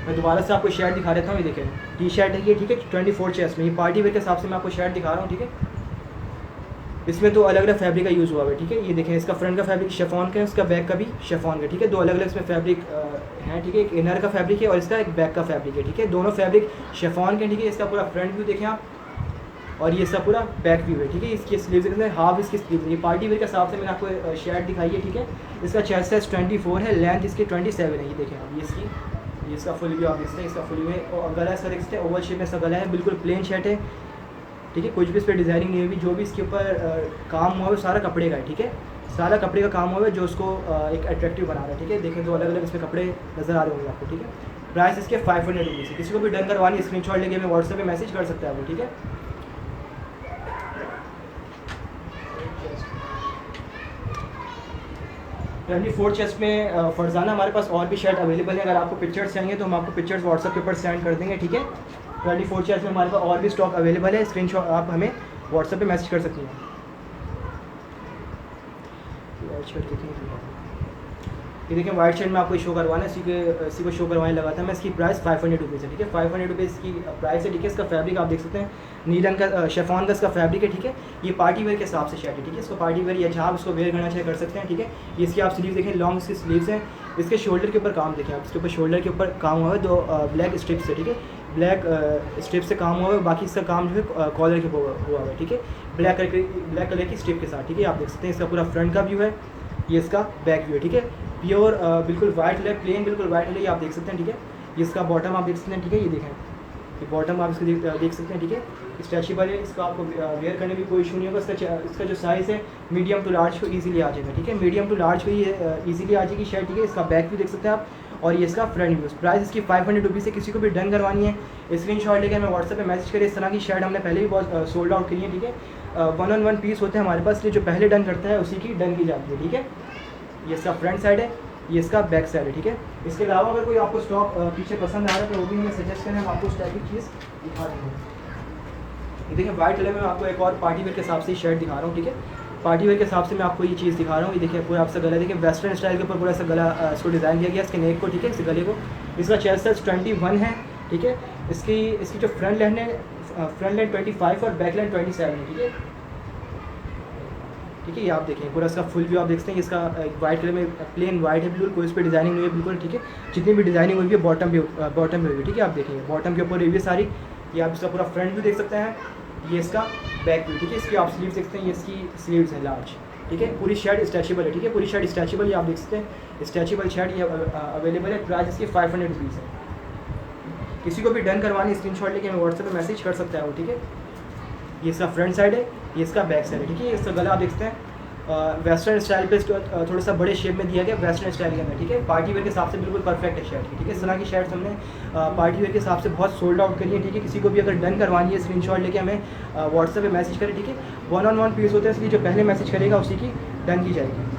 मैं दोबारा से आपको शर्ट दिखा देता हूँ। ये देखें टी शर्ट है ये, ठीक है। 24 चेस्ट में ये पार्टी वेयर के हिसाब से मैं आपको शर्ट दिखा रहा हूँ, ठीक है। इसमें 2 अलग अलग फैब्रिक का यूज़ हुआ है, ठीक है। ये देखें इसका फ्रंट का फैब्रिक शेफॉन का है, उसका बैक का भी शेफॉन का, ठीक है। 2 अलग अलग इसमें फैब्रिक हैं, ठीक है। एक इनर का फैब्रिक है और इसका एक बैक का फैब्रिक है, ठीक है। दोनों फैब्रिक शेफॉन के, ठीक है। इसका पूरा फ्रंट व्यू देखें आप और ये इसका पूरा बैक व्यू है, ठीक है। इसकी स्लीव्स के हाफ इसकी स्लीव्स है। ये पार्टी वेयर के हिसाब से मैंने आपको शर्ट दिखाई है, ठीक है। इसका चेस्ट साइज़ 24 है, लेंथ इसकी 27 है। ये देखें आप ये इसका फुल व्यू आप देखते हैं। इसका फुल व्यू है और गला इसका देखते हैं ओवल शेप में इसका गला है, बिल्कुल प्लेन शर्ट है, ठीक है। कुछ भी इस पर डिज़ाइनिंग नहीं हुई। जो भी इसके ऊपर काम हुआ है सारा कपड़े का है, ठीक है। सारा कपड़े का काम हुआ है जो उसको एक अट्रैक्टिव बना रहा है, ठीक है। देखें 2 अलग अलग इसमें कपड़े नज़र आ रहे होंगे आपको, ठीक है। प्राइस इसके 500 रुपीज़ है। किसी को भी डन करवानी स्क्रीनशॉट लेके हमें व्हाट्सएप पे मैसेज कर सकते हैं वो, ठीक है। 24 चेस्ट में फरजाना हमारे पास और भी शर्ट अवेलेबल है। अगर आपको पिक्चर्स चाहिए तो हम आपको पिक्चर्स व्हाट्सएप के ऊपर सेंड कर देंगे, ठीक है। 24 चेस्ट में हमारे पास और भी स्टॉक अवेलेबल है। स्क्रीनशॉट आप हमें व्हाट्सएप पे मैसेज कर सकती हैं। ये देखिए वाइट शर्ट में आपको शो करवाना है, इसी को शो करवाने लगा था मैं। इसकी प्राइस 500 रुपीज़ है, ठीक है। 500 रुपीज़ की प्राइस है, ठीक है। इसका फैब्रिक आप देख सकते हैं नील रंग का शेफॉन का इसका फैब्रिक है, ठीक है। ये पार्टी वेयर के हिसाब से शर्ट है, ठीक है। इसको पार्टी वेयर या जहाँ आप इसको वेयर करना चाहे कर सकते हैं, ठीक है। ये इसकी आप स्लीव देखें, लॉन्ग इसकी स्लीव्स हैं। इसके शोल्डर के ऊपर काम देखें आप, इसके ऊपर शोल्डर के ऊपर काम हुआ है 2 ब्लैक स्ट्रिप्स से, ठीक है। ब्लैक स्ट्रिप से काम हुआ है। बाकी इसका काम जो है कॉलर के हुआ है, ठीक है। ब्लैक कलर की स्ट्रिप के साथ, ठीक है। आप देख सकते हैं इसका पूरा फ्रंट का व्यू है, ये इसका बैक व्यू है, ठीक है। प्योर बिल्कुल वाइट कलर, प्लेन बिल्कुल वाइट कलर, ये आप देख सकते हैं, ठीक है। ये इसका बॉटम आप देख सकते हैं, ठीक है। ये देखें ये बॉटम आप इसको देख सकते हैं, ठीक है। स्ट्रेचेबल है, इसका आपको वेयर करने में कोई इशू नहीं होगा। इसका जो साइज़ है मीडियम टू लार्ज को ईजिली आ जाएगा, ठीक है। मीडियम टू लार्ज को ये ईजिली आ जाएगी शर्ट, ठीक है। इसका बैक भी देख सकते हैं आप और ये इसका फ्रंट व्यू। प्राइस इसकी 500 रुपीज़ है। किसी को भी डन करवानी है स्क्रीनशॉट लेकर हमें व्हाट्सएप पे मैसेज करें। इस तरह की शर्ट हमने पहले भी बहुत सोल्ड आउट की है, ठीक है। 1 on 1 पीस होते हैं हमारे पास, जो पहले डन करता है उसी की डन की जाती है, ठीक है। ये इसका फ्रंट साइड है ये इसका बैक साइड है, ठीक है। इसके अलावा अगर कोई आपको स्टॉक पीछे पसंद आ रहा है तो वो भी हमें सजेस्ट करें, हम आपको उस टाइप की चीज़ दिखा देंगे। ये देखिए वाइट कलर में मैं आपको एक और पार्टी वेयर के हिसाब से शर्ट दिखा रहा हूँ, ठीक है। पार्टी वेयर के हिसाब से मैं आपको ये चीज़ दिखा रहा हूँ। ये देखिए पूरा आपसे गला, देखिए वेस्टर्न स्टाइल के ऊपर पूरा सा गला इसको डिज़ाइन किया गया, इसके नेक को, ठीक है, इस गले को। इसका चेस्ट साइज 21 है, ठीक है। इसकी जो फ्रंट लाइन है, फ्रंट लाइन 25 और बैक लाइन 27 है, ठीक है। ठीक है, ये आप देखें पूरा इसका फुल व्यू आप देख सकते हैं। इसका वाइट कलर में प्लेन वाइट है बिल्कुल, कोई इस पर डिजाइनिंग नहीं है बिल्कुल, ठीक है। जितनी भी डिजाइनिंग हुई है बॉटम भी हुई है, ठीक है। आप देखेंगे बॉटम के ऊपर हुई है सारी। ये आप इसका पूरा फ्रंट व्यू देख सकते हैं, ये इसका बैक व्यू, ठीक है। इसकी आप स्लीव देखते हैं, ये इसकी स्लीव्स हैं लार्ज, ठीक है। पूरी शर्ट स्ट्रेचेबल है, ठीक है, पूरी शर्ट स्ट्रेचेबल, ये आप देख सकते हैं स्ट्रेचेबल शर्ट ये अवेलेबल है। प्राइस इसकी 500 रुपीज़ है। किसी को भी डन करवानी स्क्रीनशॉट लेके हमें व्हाट्सएप पे मैसेज कर सकता है वो, ठीक है। ये इसका फ्रंट साइड है, ये इसका बैक साइड है, ठीक है। इसका गला आप देखते हैं वेस्टर्न स्टाइल पे थोड़ा सा बड़े शेप में दिया गया वेस्टर्न स्टाइल के अंदर, ठीक है। पार्टी वेयर के हिसाब से बिल्कुल परफेक्ट है शर्ट की, ठीक है। इस तरह की शर्ट्स हमने पार्टी वेयर के हिसाब से बहुत सोल्ड आउट करी है, ठीक है। किसी को भी अगर डन करवानी है स्क्रीनशॉट लेके हमें व्हाट्सएप पे मैसेज करें, ठीक है। 1-on-1 पीस होते हैं, इसलिए जो पहले मैसेज करेगा उसी की डन की जाएगी।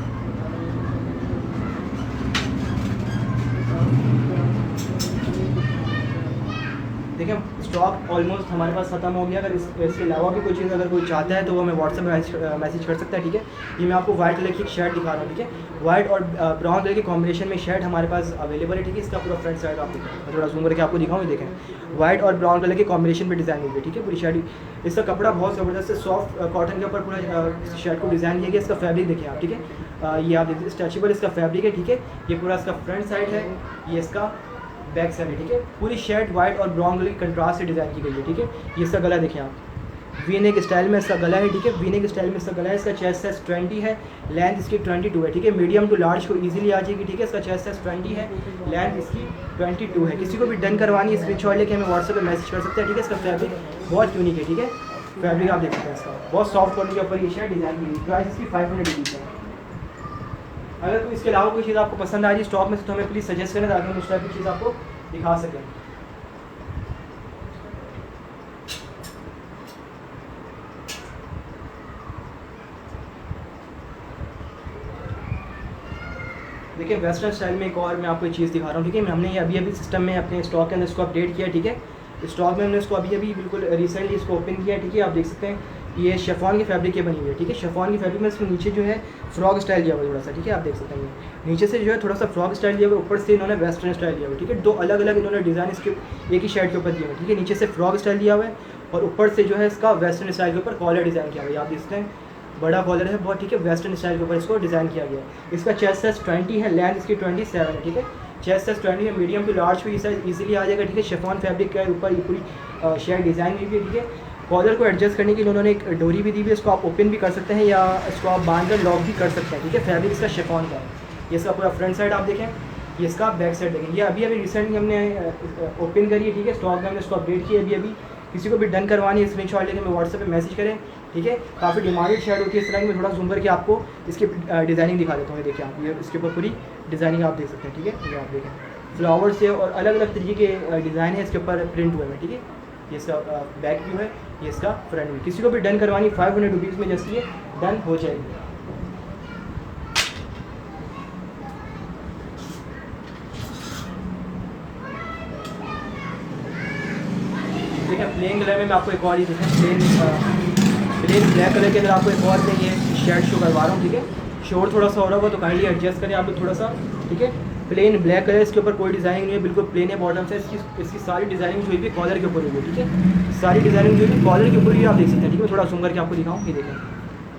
देखिए स्टॉक ऑलमोस्ट हमारे पास ख़त्म हो गया। अगर इसके अलावा भी कोई चीज़ अगर कोई चाहता है तो वो हमें व्हाट्सएप में मैसेज कर सकता है, ठीक है। ये मैं आपको वाइट कलर की एक शर्ट दिखा रहा हूँ, ठीक है। वाइट और ब्राउन कलर के कॉम्बिनेशन में शर्ट हमारे पास अवेलेबल है, ठीक है। इसका पूरा फ्रंट साइड आप देखें, मैं थोड़ा जूम करके आपको दिखाऊँ, ये देखें वाइट और ब्राउन कलर के कॉम्बिनेशन में डिज़ाइन हुई है, ठीक है। पूरी शर्ट, इसका कपड़ा बहुत ज़बरदस्त है, सॉफ्ट कॉटन के ऊपर पूरा शर्ट को डिज़ाइन किया गया। इसका फैब्रिक देखिए आप, ठीक है। ये आप देखिए स्ट्रेचेबल इसका फैब्रिक है, ठीक है। ये पूरा इसका फ्रंट साइड है, ये इसका बैक साइड है, ठीक है। पूरी शर्ट वाइट और ब्राउन कलर की कंट्रास्ट से डिज़ाइन की गई है, ठीक है। ये इसका गला देखें आप, वी नेक स्टाइल में इसका गला है, ठीक है। वी नेक स्टाइल में इसका गला है। इसका चेस्ट साइज 20 है, लेंथ इसकी 22 है, ठीक है। मीडियम टू लार्ज को इजीली आ जाएगी, ठीक है। इसका चेस्ट साइज 20 है, लेंथ इसकी 22 है। किसी को भी डन करवानी है स्क्रीनशॉट लेके हमें व्हाट्सएप पे मैसेज कर सकते हैं, ठीक है। इसका फैब्रिक बहुत यूनिक है, ठीक है। फैब्रिक आप देख सकते हैं इसका बहुत सॉफ्ट क्वालिटी के ऊपर ये शर्ट डिज़ाइन की। प्राइस इसकी 500 रुपीज़ है। अगर कोई इसके अलावा कोई चीज़ आपको पसंद आ रही है स्टॉक में से तो हमें प्लीज़ सजेस्ट करें ताकि हम उस टाइप की चीज़ आपको दिखा सकें। देखिए वेस्टर्न स्टाइल में एक और मैं आपको एक चीज़ दिखा रहा हूँ, ठीक है। हमने ये अभी सिस्टम में अपने स्टॉक के अंदर इसको अपडेट किया, ठीक है। स्टॉक में हमने इसको अभी बिल्कुल रिसेंटली इसको ओपन किया, ठीक है। आप देख सकते हैं ये शेफॉन के फैब्रिक के बनी हुई है, ठीक है। शेफॉन की फैब्रिक में इसके नीचे जो है फ्रॉक स्टाइल दिया हुआ है थोड़ा सा, ठीक है। आप देख सकते हैं नीचे से जो है थोड़ा सा फ्रॉक स्टाइल दिया हुआ है, ऊपर से इन्होंने वेस्टर्न स्टाइल दिया हुआ है, ठीक है। दो अलग अलग इन्होंने डिज़ाइन इसके एक ही शर्ट के ऊपर दिया हुआ है, ठीक है। नीचे से फ्रॉक स्टाइल दिया हुआ है और ऊपर से जो है इसका वेस्टर्न स्टाइल के ऊपर कॉलर डिज़ाइन किया हुआ है। आप देख सकते हैं बड़ा कॉलर है बहुत, ठीक है। वेस्टर्न स्टाइल के ऊपर इसको डिज़ाइन किया गया है। इसका चेस्ट साइज 20 है, लेंथ इसकी 27 है, ठीक है। चेस्ट साइज 20 है, मीडियम टू लार्ज भी साइज इजीली आ जाएगा, ठीक है। शिफॉन फैब्रिक का ऊपर ये पूरी शर्ट डिज़ाइन हुई है, ठीक है। कॉलर को एडजस्ट करने के लिए उन्होंने एक डोरी भी दी हुई है, इसको आप ओपन भी कर सकते हैं या इसको आप बांध कर लॉक भी कर सकते हैं, ठीक है। फैब्रिक इसका शिफॉन का है। ये इसका पूरा फ्रंट साइड आप देखें, ये इसका बैक साइड देखें। ये अभी रिसेंटली हमने ओपन करी है, ठीक है। स्टॉक में हमने इसको अपडेट किया अभी। किसी को भी डन करवानी है स्क्रीनशॉट लेके हमें व्हाट्सएप पे मैसेज करें, ठीक है। काफ़ी डिमांडेड शर्ट होती है इस तरह की। मैं थोड़ा जूम करके आपको इसकी डिज़ाइनिंग दिखा देता हूँ। देखिए आप ये इसके ऊपर पूरी डिज़ाइनिंग आप देख सकते हैं, ठीक है। ये आप देखें फ्लावर से और अलग अलग तरीके के डिज़ाइन है इसके ऊपर प्रिंट हुए हैं, ठीक है। ये इसका बैक व्यू है, ये इसका फ्रंट व्यू। किसी को भी डन करवानी 500 रुपीज़ में जस्ट ये डन हो जाएगी। देखिए प्लेन कलर में मैं आपको एक और ही प्लेन ब्लैक कलर के अंदर आपको एक और में ये शर्ट शो करवा रहा हूँ, ठीक है। शोर थोड़ा सा हो रहा होगा तो काइंडली एडजस्ट करें आप लोग थोड़ा सा, ठीक है। प्लेन ब्लैक कलर, इसके ऊपर कोई डिज़ाइनिंग नहीं है, बिल्कुल प्लेन है बॉटम से। इसकी सारी डिज़ाइनिंग जो हुई कॉलर के ऊपर हुई है, ठीक है। सारी डिज़ाइनिंग जो है कॉलर के ऊपर ही आप देख सकते हैं, ठीक है। थोड़ा जूम करके आपको दिखाऊँ, ये देखें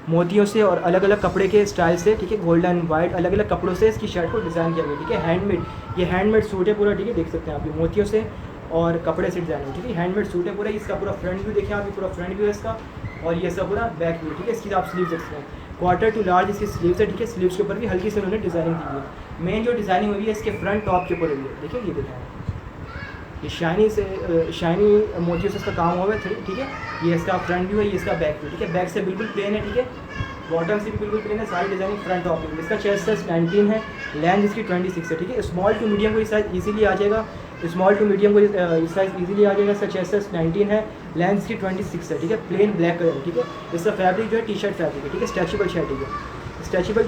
मोतियों से और अलग अलग कपड़े के स्टाइल से, ठीक है। गोल्डन वाइट अलग अलग कपड़ों से इसकी शर्ट को डिज़ाइन किया गया, ठीक है। हैंडमेड, ये हैंडमेड सूट है पूरा, ठीक है। देख सकते हैं आप ये मोतियों से और कपड़े से डिज़ाइन है, ठीक है। हैंडमेड सूट है पूरा। इसका पूरा फ्रंट व्यू देखिए आप, ये पूरा फ्रंट व्यू है इसका और ये इसका पूरा बैक व्यू, ठीक है। इसकी आप स्लीव देख सकते हैं, क्वार्टर टू लार्ज इसकी स्लीव्स है, ठीक है। स्लीव्स के ऊपर भी हल्की से उन्होंने डिज़ाइनिंग की है। मेन जो डिज़ाइनिंग हुई है इसके फ्रंट टॉप के ऊपर हुई है, देखिए ये देखें ये शाइनी मोतियों से इसका काम हुआ है, ठीक है। ये इसका फ्रंट व्यू है, ये इसका बैक व्यू, ठीक है। बैक से बिल्कुल प्लेन है, ठीक है। बॉटम से भी बिल्कुल प्लेन है, सारी डिज़ाइनिंग फ्रंट टॉप में। इसका चेस्ट साइज 19 है, लेंथ इसकी 26 है, ठीक है। स्मॉल टू मीडियम को ये साइज इजीली आ जाएगा, स्मॉल टू मीडियम को इस साइज इजीली आ जाएगा। इसका चेस्ट साइज 19 है, लेंथ इसकी 26 है, ठीक है। प्लेन ब्लैक कलर, ठीक है। इसका फैब्रिक जो है टी शर्ट फैब्रिक है, ठीक है। स्ट्रेचेबल शर्ट है, स्ट्रेचेबल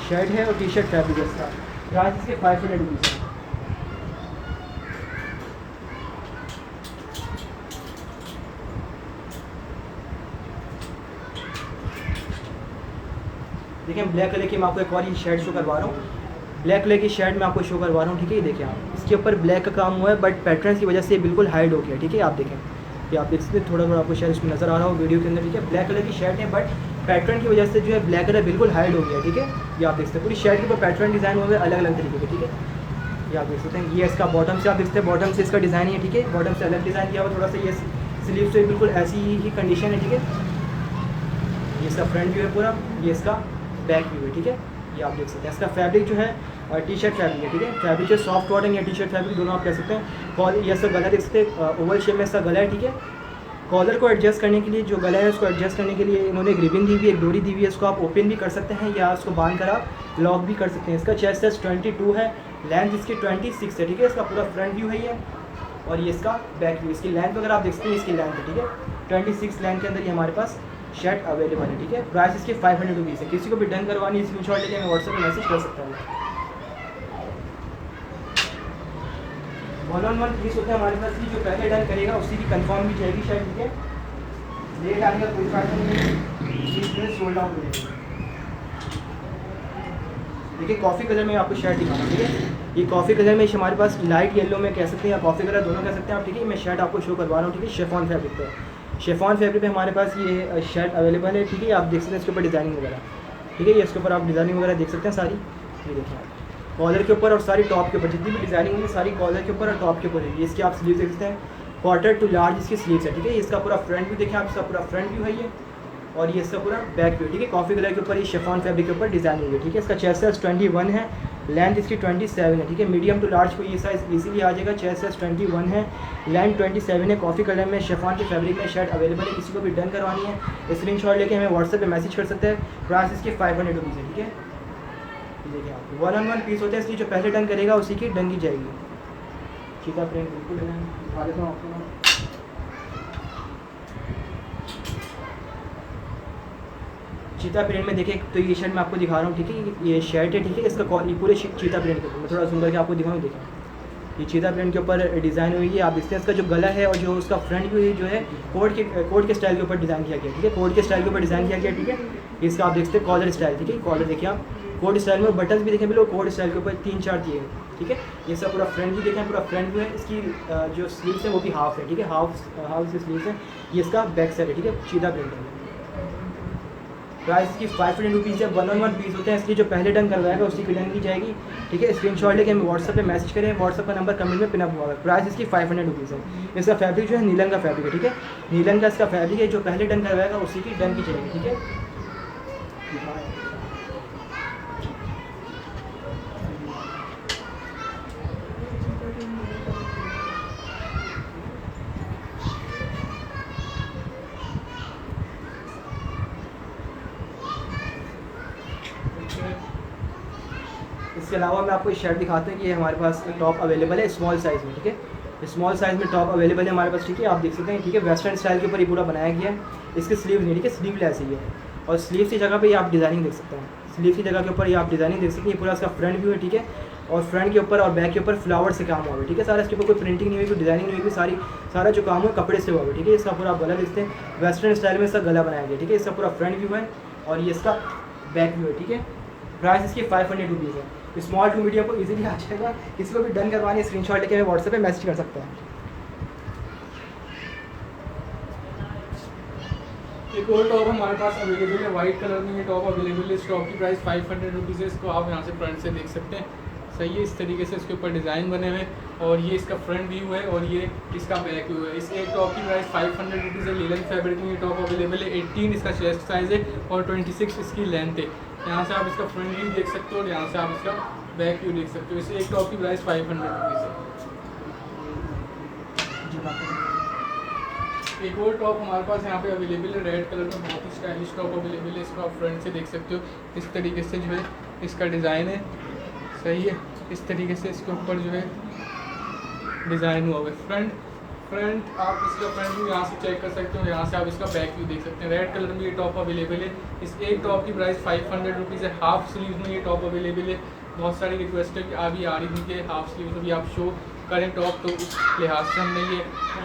शर्ट है और टी शर्ट फैब्रिक है इसका। प्राइस इसके 500 रुपीज़ है। देखिए ब्लैक कलर की मैं आपको एक और ही शर्ट शो करवा रहा हूँ। ब्लैक कलर की शर्ट मैं आपको शो करवा रहा हूँ, ठीक है। ये देखिए आप, इसके ऊपर ब्लैक का काम हुआ है बट पैटर्न की वजह से बिल्कुल हाइड हो गया, ठीक है। आप देखें, ये आप देख सकते हैं, थोड़ा थोड़ा आपको शायद इसमें नज़र आ रहा हो वीडियो के अंदर, ठीक है। ब्लैक कलर की शर्ट है बट पैटर्न की वजह से जो है ब्लैक कलर बिल्कुल हाइड हो गया, ठीक है। ये आप देख सकते हैं पूरी शर्ट के ऊपर पैटर्न डिज़ाइन हुआ है अलग अलग तरीके के, ठीक है। ये आप देख सकते हैं, ये इसका बॉटम से आप देख सकते हैं, बॉटम से इसका डिज़ाइन है, ठीक है। बॉटम से अलग डिज़ाइन किया हुआ थोड़ा सा, ये स्लीव से बिल्कुल ऐसी ही कंडीशन है, ठीक है। ये इसका फ्रंट व्यू है पूरा, ये इसका बैक व्यू है, ठीक है। ये आप देख सकते हैं, इसका फैब्रिक जो है टी शर्ट फैब्रिक है, ठीक है। फैब्रिक जो सॉफ्ट कॉटन या टी शर्ट फैब्रिक दोनों आप कह सकते हैं। और ये इसका गला देख सकते हैं, ओवल शेप में इसका गला है, ठीक है। कॉलर को एडजस्ट करने के लिए जो गला है उसको एडजस्ट करने के लिए इन्होंने ग्रिपिंग दी हुई है, एक डोरी दी हुई है, इसको आप ओपन भी कर सकते हैं या उसको बांध कर आप लॉक भी कर सकते हैं। इसका चेस्ट साइज 22 है, लेंथ इसकी 26 है, ठीक है। इसका पूरा फ्रंट व्यू है ये, और ये इसका बैक व्यू। इसकी लेंथ वगैरह आप देख सकते हैं, इसकी लेंथ है, ठीक है। 26 लेंथ के अंदर ये हमारे पास शर्ट अवेलेबल है, ठीक है। प्राइस इसके 500 रुपीज़ है। किसी को भी डन करवानी स्क्रीनशॉट लेके हमें व्हाट्सएप में मैसेज कर सकता है। 1-on-1 पीस होते हैं हमारे पास, जो पहले डन करेगा उसी की कंफर्म भी जाएगी शर्ट, ठीक है। लेट आने का कोई फायदा नहीं, सोल्ड आउट हो जाएगी। देखिए कॉफ़ी कलर में आपको शर्ट दिखाऊंगा, ठीक है। ये कॉफ़ी कलर में हमारे पास लाइट येलो में कह सकते हैं या कॉफ़ी कलर दोनों कह सकते हैं आप, ठीक है। मैं शर्ट आपको शो करवा रहा हूँ, ठीक है। शिफॉन फैब्रिक पे, शिफॉन फैब्रिक पे हमारे पास ये शर्ट अवेलेबल है, ठीक है। आप देख सकते हैं इसके ऊपर डिज़ाइनिंग वगैरह, ठीक है। ये इसके ऊपर आप डिज़ाइनिंग वगैरह देख सकते हैं सारी, ये देखिए आप कॉलर के ऊपर और सारी टॉप के ऊपर जितनी भी डिज़ाइनिंग है सारी कॉलर के ऊपर और टॉप के ऊपर है। ये इसके आप स्लीव देख सकते हैं, क्वार्टर टू लार्ज इसकी स्लीव्स है, ठीक है। इसका पूरा फ्रंट व्यू देखें आप, इसका पूरा फ्रंट व्यू है ये, और ये इसका पूरा बैक व्यू, ठीक है। कॉफ़ी कलर के ऊपर ये शिफॉन फैब्रिक के ऊपर डिज़ाइन हुई है, ठीक है। इसका चेस्ट साइज 21 है, लेंथ इसकी 27 है, ठीक है। मीडियम टू लार्ज को ये साइज़ इजीली आ जाएगा। चेस्ट साइज 21 है, लेंथ 27 है। कॉफ़ी कलर में शिफॉन के फैब्रिक में शर्ट अवेलेबल है। किसी को भी डन करवानी है स्क्रीनशॉट लेके हमें व्हाट्सएप पे मैसेज कर सकते हैं। प्राइस इसके 500 रुपीज़ है, ठीक है। देखिए आप 1-on-1 पीस होते हैं, इसलिए जो पहले डन करेगा उसी की डन की जाएगी। चीता प्रिंट बिल्कुल दिखा देता हूँ आपको। चीता प्रिंट में देखिए तो ये शर्ट मैं आपको दिखा रहा हूँ, ठीक है। ये शर्ट है, ठीक है। इसका ये पूरे चीता प्रिंट के ऊपर मैं थोड़ा सुन करके आपको दिखाऊँ। देखें ये चीता प्रिंट के ऊपर डिज़ाइन हुई है, आप देखते हैं। इसका जो गला है और जो उसका फ्रंट व्यू जो है कोट के स्टाइल के ऊपर डिज़ाइन किया गया, ठीक है। कोट के स्टाइल के ऊपर डिज़ाइन किया गया, ठीक है। इसका आप देखते हैं कॉलर स्टाइल, ठीक है। कॉलर देखिए आप, कोट स्टाइल में बटन भी देखें बिल्कुल कोट स्टाइल के ऊपर 3-4 दिए हैं, ठीक है। ये सब पूरा फ्रंट भी देखें, पूरा फ्रंट व्यू है। इसकी जो स्लीव्स है वो भी हाफ है, ठीक है। हाफ से स्लीव्स है। ये इसका बैक साइड है, ठीक है। चीता प्रिंट है। प्राइस इसकी 500 रुपीज़ है। 1-on-1 पीस होते हैं, इसलिए जो पहले डन करवाएगा उसी की डन की जाएगी, ठीक है। स्क्रीनशॉट लेके हमें व्हाट्सएप पे मैसेज करें, व्हाट्सएप का नंबर कमेंट में पिन अप हुआ है। प्राइस इसकी 500 रुपीज़ है। इसका फैब्रिक जो है नीलन का फैब्रिक है, ठीक है। नीलन का इसका फैब्रिक है, जो पहले डन करवाएगा उसी की डन की जाएगी, ठीक है। इसके अलावा मैं आपको शर्ट दिखाता हूँ कि ये हमारे पास टॉप अवेलेबल है स्मॉल साइज़ में, ठीक है। स्मॉल साइज़ में टॉप अवेलेबल है हमारे पास, ठीक है। आप देख सकते हैं, ठीक है। वेस्टर्न स्टाइल के ऊपर ये पूरा बनाया गया है। इसके स्लीव नहीं, ठीक है। स्लीव लेस ही है, और स्लीव की जगह पे ये आप डिज़ाइनिंग देख सकते हैं। स्लीव की जगह के ऊपर ये आप डिज़ाइनिंग देख सकते हैं। ये पूरा इसका फ्रंट व्यू है, ठीक है। और फ्रंट के ऊपर और बैक के ऊपर फ्लावर से काम हुआ है, ठीक है। सारा इसके ऊपर कोई प्रिंटिंग नहीं हुई, कोई डिज़ाइनिंग नहीं हुई, सारा जो काम है कपड़े से हुआ है, ठीक है। इसका पूरा गला देखते हैं, वेस्टर्न स्टाइल में इसका गला बनाया गया, ठीक है। इसका पूरा फ्रंट व्यू है और ये इसका बैक व्यू है, ठीक है। प्राइस इसकी 500 रुपीज़ है। स्मॉल टू मीडियम को इजीली आ जाएगा। किसी को भी डन करवानी है स्क्रीनशॉट लेके हमें व्हाट्सएप पे मैसेज कर सकते हैं। एक और टॉप हमारे पास अवेलेबल है, वाइट कलर में ये टॉप अवेलेबल है। इस टॉप की प्राइस 500 रुपीज़ है। इसको आप यहाँ से फ्रंट से देख सकते हैं, सही है। इस तरीके से इसके ऊपर डिज़ाइन बने हुए हैं, और ये इसका फ्रंट व्यू है और ये इसका बैक व्यू है। इस एक टॉप की प्राइस 500 रुपीज़ है। लीलन फैब्रिक में ये टॉप अवेलेबल है। 18 इसका चेस्ट साइज़ है और 26 इसकी लेंथ है। यहाँ से आप इसका फ्रंट व्यू देख सकते हो और यहाँ से आप इसका बैक व्यू देख सकते हो। इस एक टॉप की प्राइस 500 रुपीज़ है। एक और टॉप हमारे पास यहाँ पे अवेलेबल है, रेड कलर में बहुत ही स्टाइलिश टॉप अवेलेबल है। इसको आप फ्रंट से देक सकते हो। इस तरीके से जो है इसका डिज़ाइन है, सही है। इस तरीके से इसके ऊपर जो है डिज़ाइन हुआ है। फ्रंट आप इसका फ्रंट व्यू यहाँ से चेक कर सकते हो, यहाँ से आप इसका बैक व्यू देख सकते हैं। रेड कलर में ये टॉप अवेलेबल है। इस एक टॉप की प्राइस 500 रुपीज़ है। हाफ स्लीव में ये टॉप अवेलेबल है। बहुत सारी रिक्वेस्ट है कि अभी आ रही थी कि हाफ स्लीव भी आप शो करें टॉप, तो उस लिहाज से हमने ये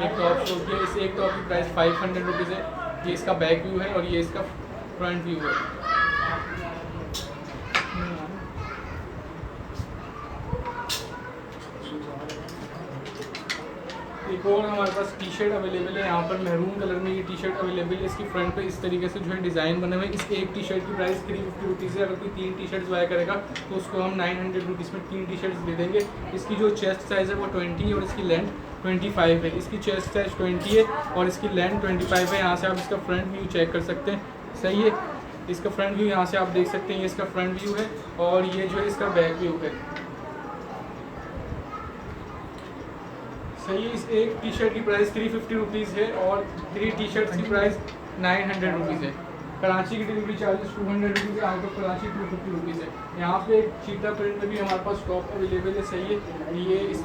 एक टॉप शो किया। इस एक टॉप की प्राइस 500 रुपीज़ है। ये इसका बैक व्यू है और ये इसका फ्रंट व्यू है। एक और हमारे पास टी शर्ट अवेलेबल है, यहाँ पर मैरून कलर में ये टी शर्ट अवेलेबल है। इसकी फ्रंट पे इस तरीके से जो है डिज़ाइन बने हुए हैं। इस एक टी शर्ट की प्राइस 350 रुपीज़ है। अगर कोई 3 टी शर्ट्स बाय करेगा तो उसको हम 900 रुपीज़ में 3 टी शर्ट्स दे देंगे। इसकी जो चेस्ट साइज़ है वो 20 है और इसकी लेंथ 25 है। इसकी चेस्ट साइज़ 20 है और इसकी लेंथ 25 है। यहाँ से आप इसका फ्रंट व्यू चेक कर सकते हैं, सही है। इसका फ्रंट व्यू यहाँ से आप देख सकते हैं, ये इसका फ्रंट व्यू है और ये जो है इसका बैक व्यू है, सही है। इस एक टी शर्ट की प्राइस 350 रुपीज़ है और 3 टी शर्ट्स की प्राइस 900 रुपीज़ है। कराची की डिलीवरी चार्जेस 200 रुपीज़ है, आउट ऑफ कराची 250 रुपीज़ है। यहाँ पे एक चीता प्रिंट में भी हमारे पास टॉप अवेलेबल है, सही है। ये इस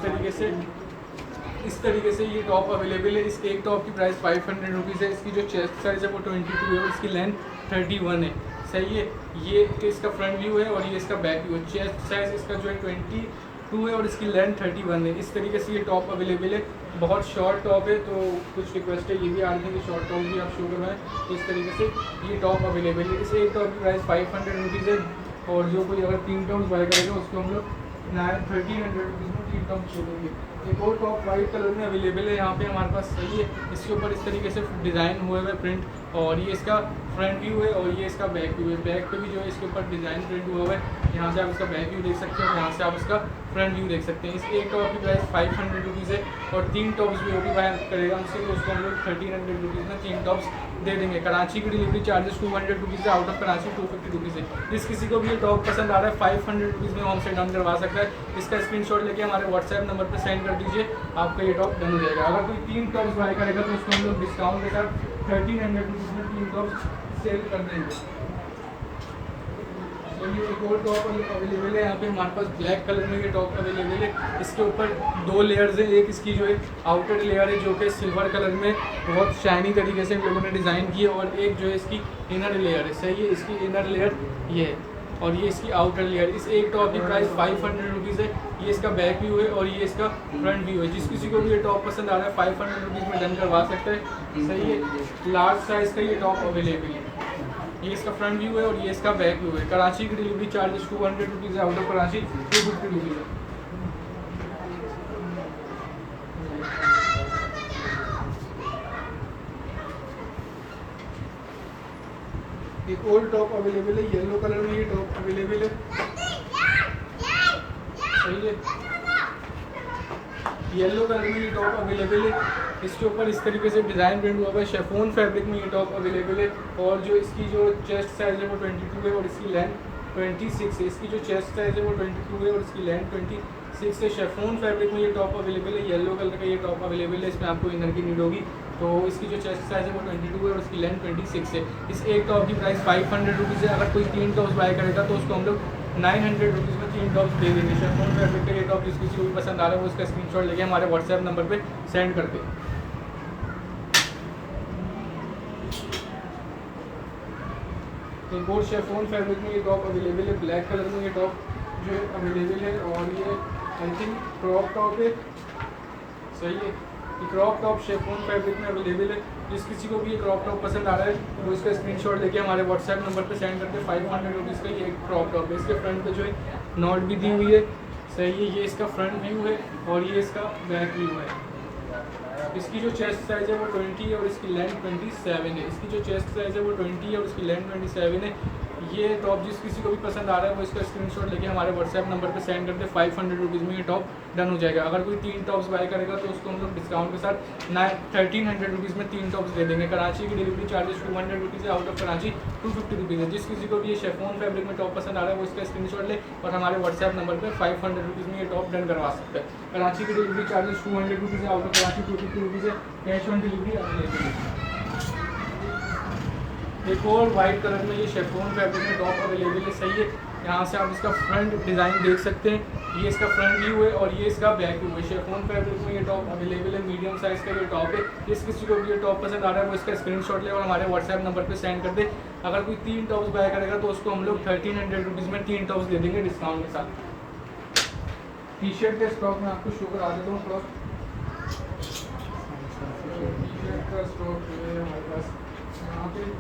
तरीके से ये टॉप अवेलेबल है। इस एक टॉप की प्राइस 500 रुपीज़ है। इसकी जो चेस्ट साइज़ है वो 22 है और इसकी लेंथ 31 है, सही है। ये इसका फ्रंट व्यू है और ये इसका बैक व्यू है। चेस्ट साइज़ इसका जो है 22 है और इसकी लेंथ 31 है। इस तरीके से ये टॉप अवेलेबल है। बहुत शॉर्ट टॉप है, तो कुछ रिक्वेस्ट है ये भी आ रही है कि शॉर्ट टॉप भी आप शो करवाएं। तो इस तरीके से ये टॉप अवेलेबल है। इस एक टॉप की प्राइस 500 रुपीज़ है और जो कोई अगर 3 टॉप्स बाय करेगा उसको हम लोग 1300 रुपीज़ में 3 टॉप शो देंगे। एक और टॉप वाइट कलर में अवेलेबल है यहाँ पे हमारे पास, सही है। इसके ऊपर इस तरीके से डिज़ाइन हुए हुए प्रिंट और ये इसका फ्रंट व्यू है और ये इसका बैक व्यू है। बैक पे भी जो है इसके ऊपर डिज़ाइन प्रिंट हुआ हुआ है। यहाँ से आप इसका बैक व्यू देख सकते हैं और यहाँ से आप इसका फ्रंट व्यू देख सकते हैं। इस एक टॉप की प्राइस 500 रुपीज़ है और 3 टॉप्स भी वो भी बाय करेगा हमसे तो उसको हम लोग 1300 रुपीज़ में 3 टॉप्स दे देंगे। कराची की डिलीवरी चार्जेस 200 रुपीज़ है, आउट ऑफ कराची 250 रुपीज़ है। जिस किसी को भी ये टॉप पसंद आ रहा है 500 रुपीज़ में हमसे डन करवा सकता है। इसका स्क्रीनशॉट लेके हमारे व्हाट्सएप नंबर पर सेंड कर दीजिए, आपका ये टॉप डन हो जाएगा। अगर कोई 3 टॉप्स बाय करेगा तो उसको हम लोग डिस्काउंट के साथ 1300 रुपीज़ में 3 टॉप्स सेल कर देंगे। ये एक और टॉप अवेलेबल है यहाँ पे हमारे पास ब्लैक कलर में ये टॉप अवेलेबल है। इसके ऊपर 2 लेयर्स हैं। एक इसकी जो है आउटर लेयर है जो कि सिल्वर कलर में बहुत शाइनी तरीके से इन लोगों ने डिज़ाइन की है और एक जो है इसकी इनर लेयर है, सही है। इसकी इनर लेयर ये है और ये इसकी आउटर लेयर। इस एक टॉप की प्राइस 500 रुपीज़ है। ये इसका बैक व्यू है और ये इसका फ्रंट व्यू है। जिस किसी को भी ये टॉप पसंद आ रहा है 500 रुपीज़ में डन करवा सकता है, सही है। लार्ज साइज़ का ये टॉप अवेलेबल है। ये इसका फ्रंट व्यू है और ये इसका बैक व्यू है। कराची की डिलीवरी चार्जेस 200 रुपीज़ है, आउट ऑफ कराची 250 रुपीज़ है। एक और टॉप अवेलेबल है, येलो कलर में ये टॉप अवेलेबल है, सही है। येलो कलर में ये टॉप अवेलेबल है। इसके ऊपर इस तरीके से डिज़ाइन प्रिंट हुआ है। शेफोन फैब्रिक में ये टॉप अवेलेबल है और जो इसकी जो चेस्ट साइज़ है वो 22 है और इसकी लेंथ 26 है। इसकी जो चेस्ट साइज़ है वो 22 है और इसकी लेंथ 26 है। शेफोन फैब्रिक में ये टॉप अवेलेबल है। येलो कलर का ये टॉप अवेलेबल है। इसमें आपको इनर की नीड होगी। तो इसकी जो चेस्ट साइज़ है वो 22 है और इसकी लेंथ 26 है। इस एक टॉप की प्राइस 500 रुपीज़ है। अगर कोई 3 टॉप्स बाय करेगा तो उसको हम लोग 900 रुपीज़ में 3 टॉप्स दे देंगे। शेफोन फैब्रिक का ये टॉप जिस किसी को भी पसंद आ रहा है वो उसका स्क्रीनशॉट लेके हमारे व्हाट्सएप नंबर पे सेंड कर दें। एक और शेफोन फैब्रिक में ये टॉप अवेलेबल है। ब्लैक कलर में ये टॉप जो है अवेलेबल है और ये आई थिंक क्रॉप टॉप है, सही है। ये क्रॉप टॉप शेफोन फैब्रिक में अवेलेबल है। जिस किसी को भी ये क्रॉप टॉप पसंद आ रहा है वो इसका स्क्रीनशॉट लेके हमारे व्हाट्सएप नंबर पे सेंड करके 500 रुपीज़ का ये एक क्रॉप टॉप है। इसके फ्रंट पे जो है नॉट भी दी हुई है, सही है। ये इसका फ्रंट व्यू है और ये इसका बैक व्यू है। इसकी जो चेस्ट साइज़ है वो 20 है और इसकी लेंथ 27 है। इसकी जो चेस्ट साइज़ है वो 20 है और इसकी लेंथ 27 है। ये टॉप जिस किसी को भी पसंद आ रहा है वो इसका स्क्रीनशॉट लेके हमारे व्हाट्सएप नंबर पे सेंड करते 500 रुपीज़ में ये टॉप डन हो जाएगा। अगर कोई 3 टॉप्स बाय करेगा तो उसको हम लोग डिस्काउंट के साथ 1300 रुपीज़ में 3 टॉप्स दे देंगे। कराची की डिलीवरी चार्जेस 200 रुपीज़ है, आउट ऑफ कराची 250 रुपीज़ है। जिस किसी को भी ये शेफोन फैब्रिक में टॉप पसंद आ रहा है वो इसका स्क्रीनशॉट ले और हमारे व्हाट्सएप नंबर पर 500 रुपीज़ में ये टॉप डन करवा सकता है। कराची की डिलीवरी चार्जेस 200 रुपीज़ है, आउट ऑफ कराची 250 रुपीज़ है। कैश ऑन डिलीवरी अवेलेबल है। एक और वाइट कलर में ये शेफोन फैब्रिक में टॉप अवेलेबल है, सही है। यहाँ से आप इसका फ्रंट डिज़ाइन देख सकते हैं। ये इसका फ्रंट व्यू है और ये इसका बैक व्यू है। शेफोन फैब्रिक में ये टॉप अवेलेबल है। मीडियम साइज़ का ये टॉप है। जिस किसी को भी ये टॉप पसंद आ रहा है वो इसका स्क्रीनशॉट ले और हमारे व्हाट्सएप नंबर पे सेंड कर दे। अगर कोई 3 टॉप्स बाय करेगा तो उसको हम लोग 1300 रुपीज़ में 3 टॉप्स दे देंगे डिस्काउंट के साथ। टी शर्ट के स्टॉक में आपको शो करा देता हूँ थोड़ा। टी शर्ट का स्टॉक है हमारे पास यहाँ पे।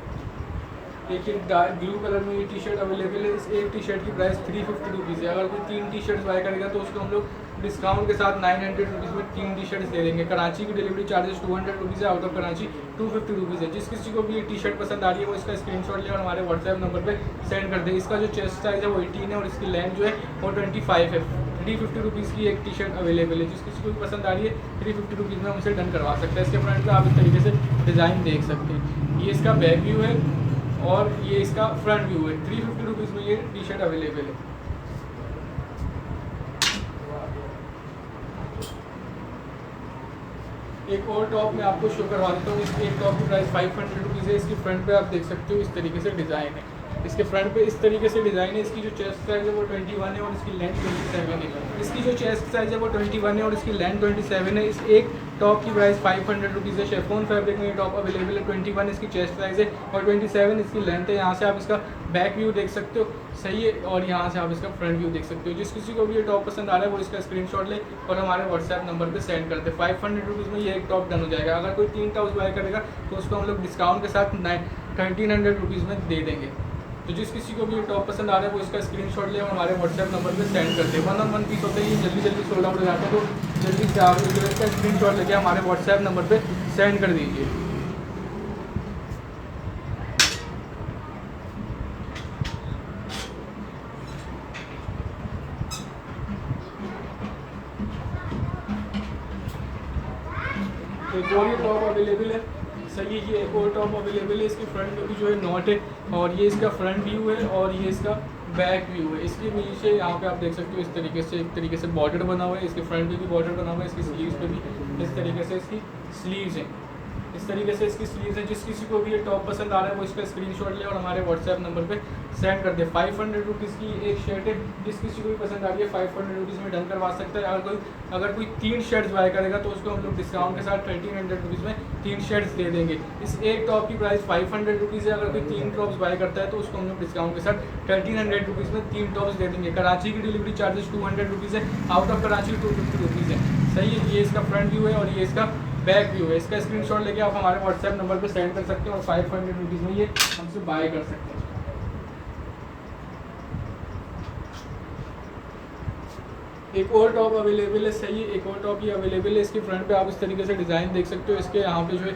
देखिए डार्क ब्लू कलर में ये टी शर्ट अवेलेबल है। इस एक टी शर्ट की प्राइस 350 रुपीज़ है। अगर कोई 3 टी शर्ट्स बाय करेगा तो उसको हम लोग डिस्काउंट के साथ 900 रुपीज़ में 3 टी शर्ट्स दे देंगे। कराची की डिलीवरी चार्जेस 200 रुपीज़ है, आउट ऑफ कराची 250 रुपीज़ है। जिस किसी को भी ये टी शर्ट पसंद आ रही है वो इसका स्क्रीनशॉट ले और हमारे व्हाट्सएप नंबर पे सेंड कर दे। इसका जो चेस्ट साइज़ है वो 18 है और इसकी लेंथ जो है वो 25 है। 350 रुपीज़ की एक टी शर्ट अवेलेबल है। जिस किसी को भी पसंद आ रही है 350 रुपीज़ में हम उसे डन करवा सकते हैं। इसके फ्रंट पे आप इस तरीके से डिज़ाइन देख सकते हैं। ये इसका बैक व्यू है और ये इसका फ्रंट व्यू है। 350 रुपीज़ में ये टी शर्ट अवेलेबल है। एक और टॉप मैं आपको शो करवा देता हूँ। इसकी एक टॉप की प्राइस 500 रुपीज़ है। इसकी फ्रंट पे आप देख सकते हो इस तरीके से डिज़ाइन है। इसके फ्रंट पे इस तरीके से डिज़ाइन है। इसकी जो चेस्ट साइज़ है वो 21 है और इसकी लेंथ 27 है। इसकी जो चेस्ट साइज़ है वो 21 है और इसकी लेंथ 27 है। इस एक टॉप की प्राइस 500 रुपीज़ है। शेफोन फैब्रिक में ये टॉप अवेलेबल है। 21 इसकी चेस्ट साइज़ है और 27 इसकी लेंथ है। यहाँ से आप इसका बैक व्यू देख सकते हो, सही है, और यहाँ से आप इसका फ्रंट व्यू देख सकते हो। जिस किसी को भी ये टॉप पसंद आ रहा है वो इसका स्क्रीनशॉट ले और हमारे व्हाट्सएप नंबर पे सेंड कर दे। 500 रुपीज़ में ये एक टॉप डन हो जाएगा। अगर कोई 3 टॉप्स बाय करेगा तो उसको हम लोग डिस्काउंट के साथ 1300 रुपीज़ में दे देंगे। तो जिस किसी को भी ये टॉप पसंद आ रहा है वो इसका स्क्रीनशॉट ले और हमारे व्हाट्सएप नंबर पे सेंड कर दे। 1 पीस होते हैं, ये जल्दी जल्दी सोल्ड आउट हो जाते हैं, तो जल्दी से आप इसका स्क्रीनशॉट लेके हमारे व्हाट्सएप नंबर पे सेंड कर दीजिए। एक और ये टॉप अवेलेबल है, सही है। ये एक और टॉप अवेलेबल है। इसकी फ्रंट में भी जो है नॉट है और ये इसका फ्रंट व्यू है और ये इसका बैक व्यू है। इसके नीचे यहाँ पे आप देख सकते हो इस तरीके से एक तरीके से बॉर्डर बना हुआ है। इसके फ्रंट पे भी बॉर्डर बना हुआ है। इसकी स्लीव्स पे भी इस तरीके से इसकी स्लीव्स हैं। इस तरीके से इसकी स्लीव्स है। जिस किसी को भी ये टॉप पसंद आ रहा है वो इसका स्क्रीनशॉट ले और हमारे व्हाट्सएप नंबर पे सेंड कर दे। 500 रुपीज़ की एक शर्ट है। जिस किसी को भी पसंद आ रही है 500 रुपीज़ में डन करवा सकता है। अगर कोई 3 शर्ट्स बाय करेगा तो उसको हम लोग डिस्काउंट के साथ 1300 रुपीज़ में 3 शर्ट्स दे देंगे। इस एक टॉप की प्राइस 500 रुपीज़ है। अगर कोई 3 टॉप्स बाय करता है तो उसको हम लोग डिस्काउंट के साथ 1300 रुपीज़ में 3 टॉप्स दे देंगे। कराची की डिलीवरी चार्जेस 200 रुपीज़ है, आउट ऑफ कराची 250 रुपीज़ है, सही है। ये इसका फ्रंट व्यू है और ये इसका बैक व्यू है। इसका स्क्रीनशॉट लेके आप हमारे व्हाट्सएप नंबर पे सेंड कर सकते हैं और 500 रुपीज़ में ये हमसे बाय कर सकते हैं। एक और टॉप अवेलेबल है, सही है। एक और टॉप ये अवेलेबल है। इसके फ्रंट पे आप इस तरीके से डिज़ाइन देख सकते हो। इसके यहाँ पे जो है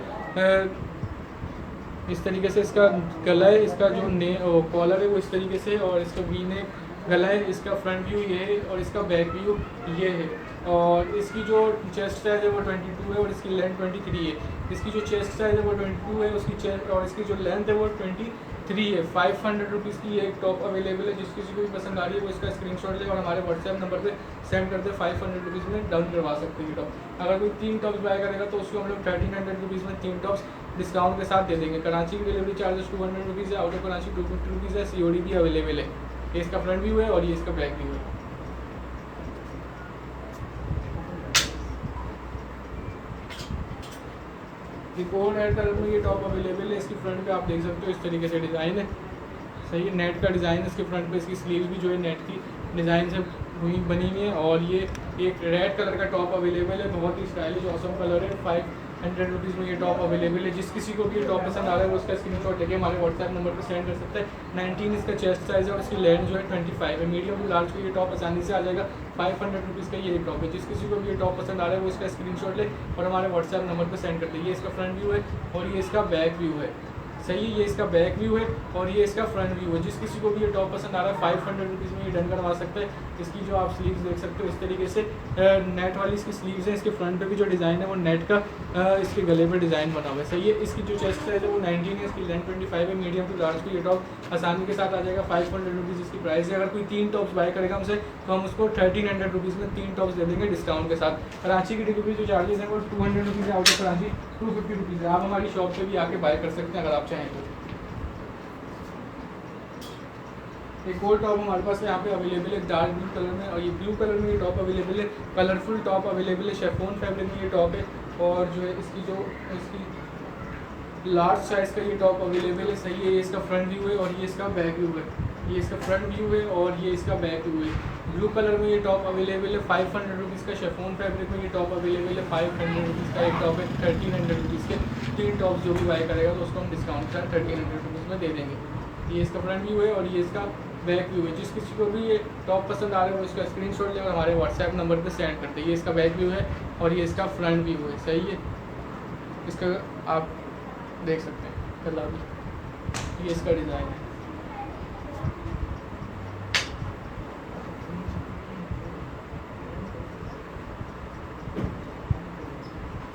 इस तरीके से इसका गला है। इसका जो कॉलर है वो इस तरीके से, और इसका वी नेक गला है। इसका फ्रंट व्यू ये है और इसका बैक व्यू ये है। और इसकी जो चेस्ट साइज़ है वो 22 है और इसकी लेंथ 23 है। इसकी जो चेस्ट साइज़ है वो 22 है, उसकी चेस्ट और इसकी जो लेंथ है वो 23 है। 500 रुपीज़ की एक टॉप अवेलेबल है। जिस किसी को भी पसंद आ रही है वो इसका स्क्रीनशॉट ले और हमारे व्हाट्सएप नंबर पे सेंड कर दे। 500 रुपीज़ में डाउन करवा सकते हैं ये टॉप। अगर कोई 3 टॉप्स बाय करेगा तो उसको हम लोग 1300 रुपीज़ में 3 टॉप्स डिस्काउंट के साथ दे देंगे। कराची की डिलीवरी चार्जेस 200 रुपीज़ है, आउट ऑफ कराची 250 रुपीज़ है। COD भी अवेलेबल है। ये इसका फ्रंट व्यू है और ये इसका बैक व्यू है। एक और रेड कलर में ये टॉप अवेलेबल है। इसकी फ्रंट पे आप देख सकते हो इस तरीके से डिज़ाइन है, सही है। नेट का डिज़ाइन है इसके फ्रंट पे। इसकी स्लीव्स भी जो है नेट की डिज़ाइन से हुई बनी हुई है। और ये एक रेड कलर का टॉप अवेलेबल है, बहुत ही स्टाइलिश ऑसम कलर है। 500 रुपीज़ में ये टॉप अवेलेबल है। जिस किसी को भी ये टॉप पसंद आ रहा है वो उसका स्क्रीनशॉट लेके हमारे व्हाट्सएप नंबर पर सेंड कर सकता है। 19 इसका चेस्ट साइज़ है और इसकी लेंथ जो है 25 है। मीडियम टू लार्ज को ये टॉप आसानी से आ जाएगा। 500 रुपीज़ का ये टॉप है। जिस किसी को भी ये टॉप पसंद आ रहा है वो इसका स्क्रीनशॉट ले और हमारे व्हाट्सएप नंबर पर सेंड कर दे। ये इसका फ्रंट व्यू है और ये इसका बैक व्यू है, सही है। ये इसका बैक व्यू है और ये इसका फ्रंट व्यू है। जिस किसी को भी ये टॉप पसंद आ रहा है 500 रुपीज़ में ये डन करवा सकते हैं। इसकी जो आप स्लीव्स देख सकते हो इस तरीके से नेट वाली इसकी स्लीव्स हैं। इसके फ्रंट पे भी जो डिज़ाइन है वो नेट का इसके गले पे डिज़ाइन बना हुआ है, सही है। इसकी जो चेस्ट साइज़ है वो 19 है, इसकी लेंथ 25 है। मीडियम टू लार्ज को ये टॉप आसानी के साथ आ जाएगा। 500 रुपीज़ इसकी प्राइस है। अगर कोई 3 टॉप्स बाय करेगा हमसे तो हम उसको 1300 रुपीज़ में 3 टॉप्स दे देंगे डिस्काउंट के साथ। कराची की डिलीवरी जो चार्जेस हैं वो 200 रुपीज़ है, आउट ऑफ कराची 250 रुपीज़ है। आप हमारी शॉप पर भी आके बाय कर सकते हैं अगर आप चाहें तो। एक और टॉप हमारे पास यहाँ पे अवेलेबल है डार्क ब्लू कलर में, और ये ब्लू कलर में ये टॉप अवेलेबल है। कलरफुल टॉप अवेलेबल है। शेफोन फैब्रिक में ये टॉप है और जो है इसकी लार्ज साइज़ का ये टॉप अवेलेबल है, सही है। ये इसका फ्रंट व्यू है और ये इसका बैक व्यू है। ये इसका फ्रंट व्यू है और ये इसका बैक व्यू है। ब्लू कलर में ये टॉप अवेलेबल है 500 रुपीज़ का। शेफोन फैब्रिक में ये टॉप अवेलेबल है 500 रुपीज़ का। एक टॉप है 1300 रुपीज़ के। 3 टॉप्स जो भी बाय करेगा तो उसको हम डिस्काउंट का 1300 रुपीज़ में दे देंगे। ये इसका फ्रंट व्यू है और ये इसका बैक व्यू है। जिस किसी को भी ये टॉप पसंद आ रहा है वो इसका स्क्रीनशॉट लेकर हमारे व्हाट्सएप नंबर पे सेंड करते हैं। ये इसका बैक व्यू है और ये इसका फ्रंट व्यू है। सही है, इसका आप देख सकते हैं कलर भी, ये इसका डिज़ाइन है।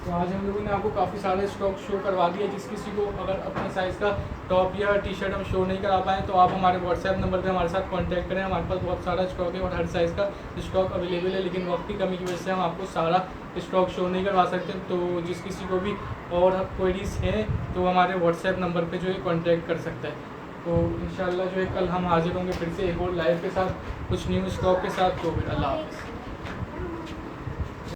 तो आज हम लोगों ने आपको काफ़ी सारे स्टॉक शो करवा दिया। जिस किसी को अगर अपने साइज़ का टॉप या टी शर्ट हम शो नहीं करा पाएँ तो आप हमारे व्हाट्सएप नंबर पे हमारे साथ कांटेक्ट करें। हमारे पास बहुत सारा स्टॉक है और हर साइज़ का स्टॉक अवेलेबल है, लेकिन वक्त की कमी की वजह से हम आपको सारा स्टॉक शो नहीं करवा सकते। तो जिस किसी को भी और क्वेरीज हैं तो हमारे व्हाट्सएप नंबर पर जो है कॉन्टैक्ट कर सकता है। तो इंशाल्लाह जो है कल हम हाजिर होंगे फिर से एक और लाइव के साथ, कुछ न्यू स्टॉक के साथ। तो फिर अल्लाह हाफ़िज़।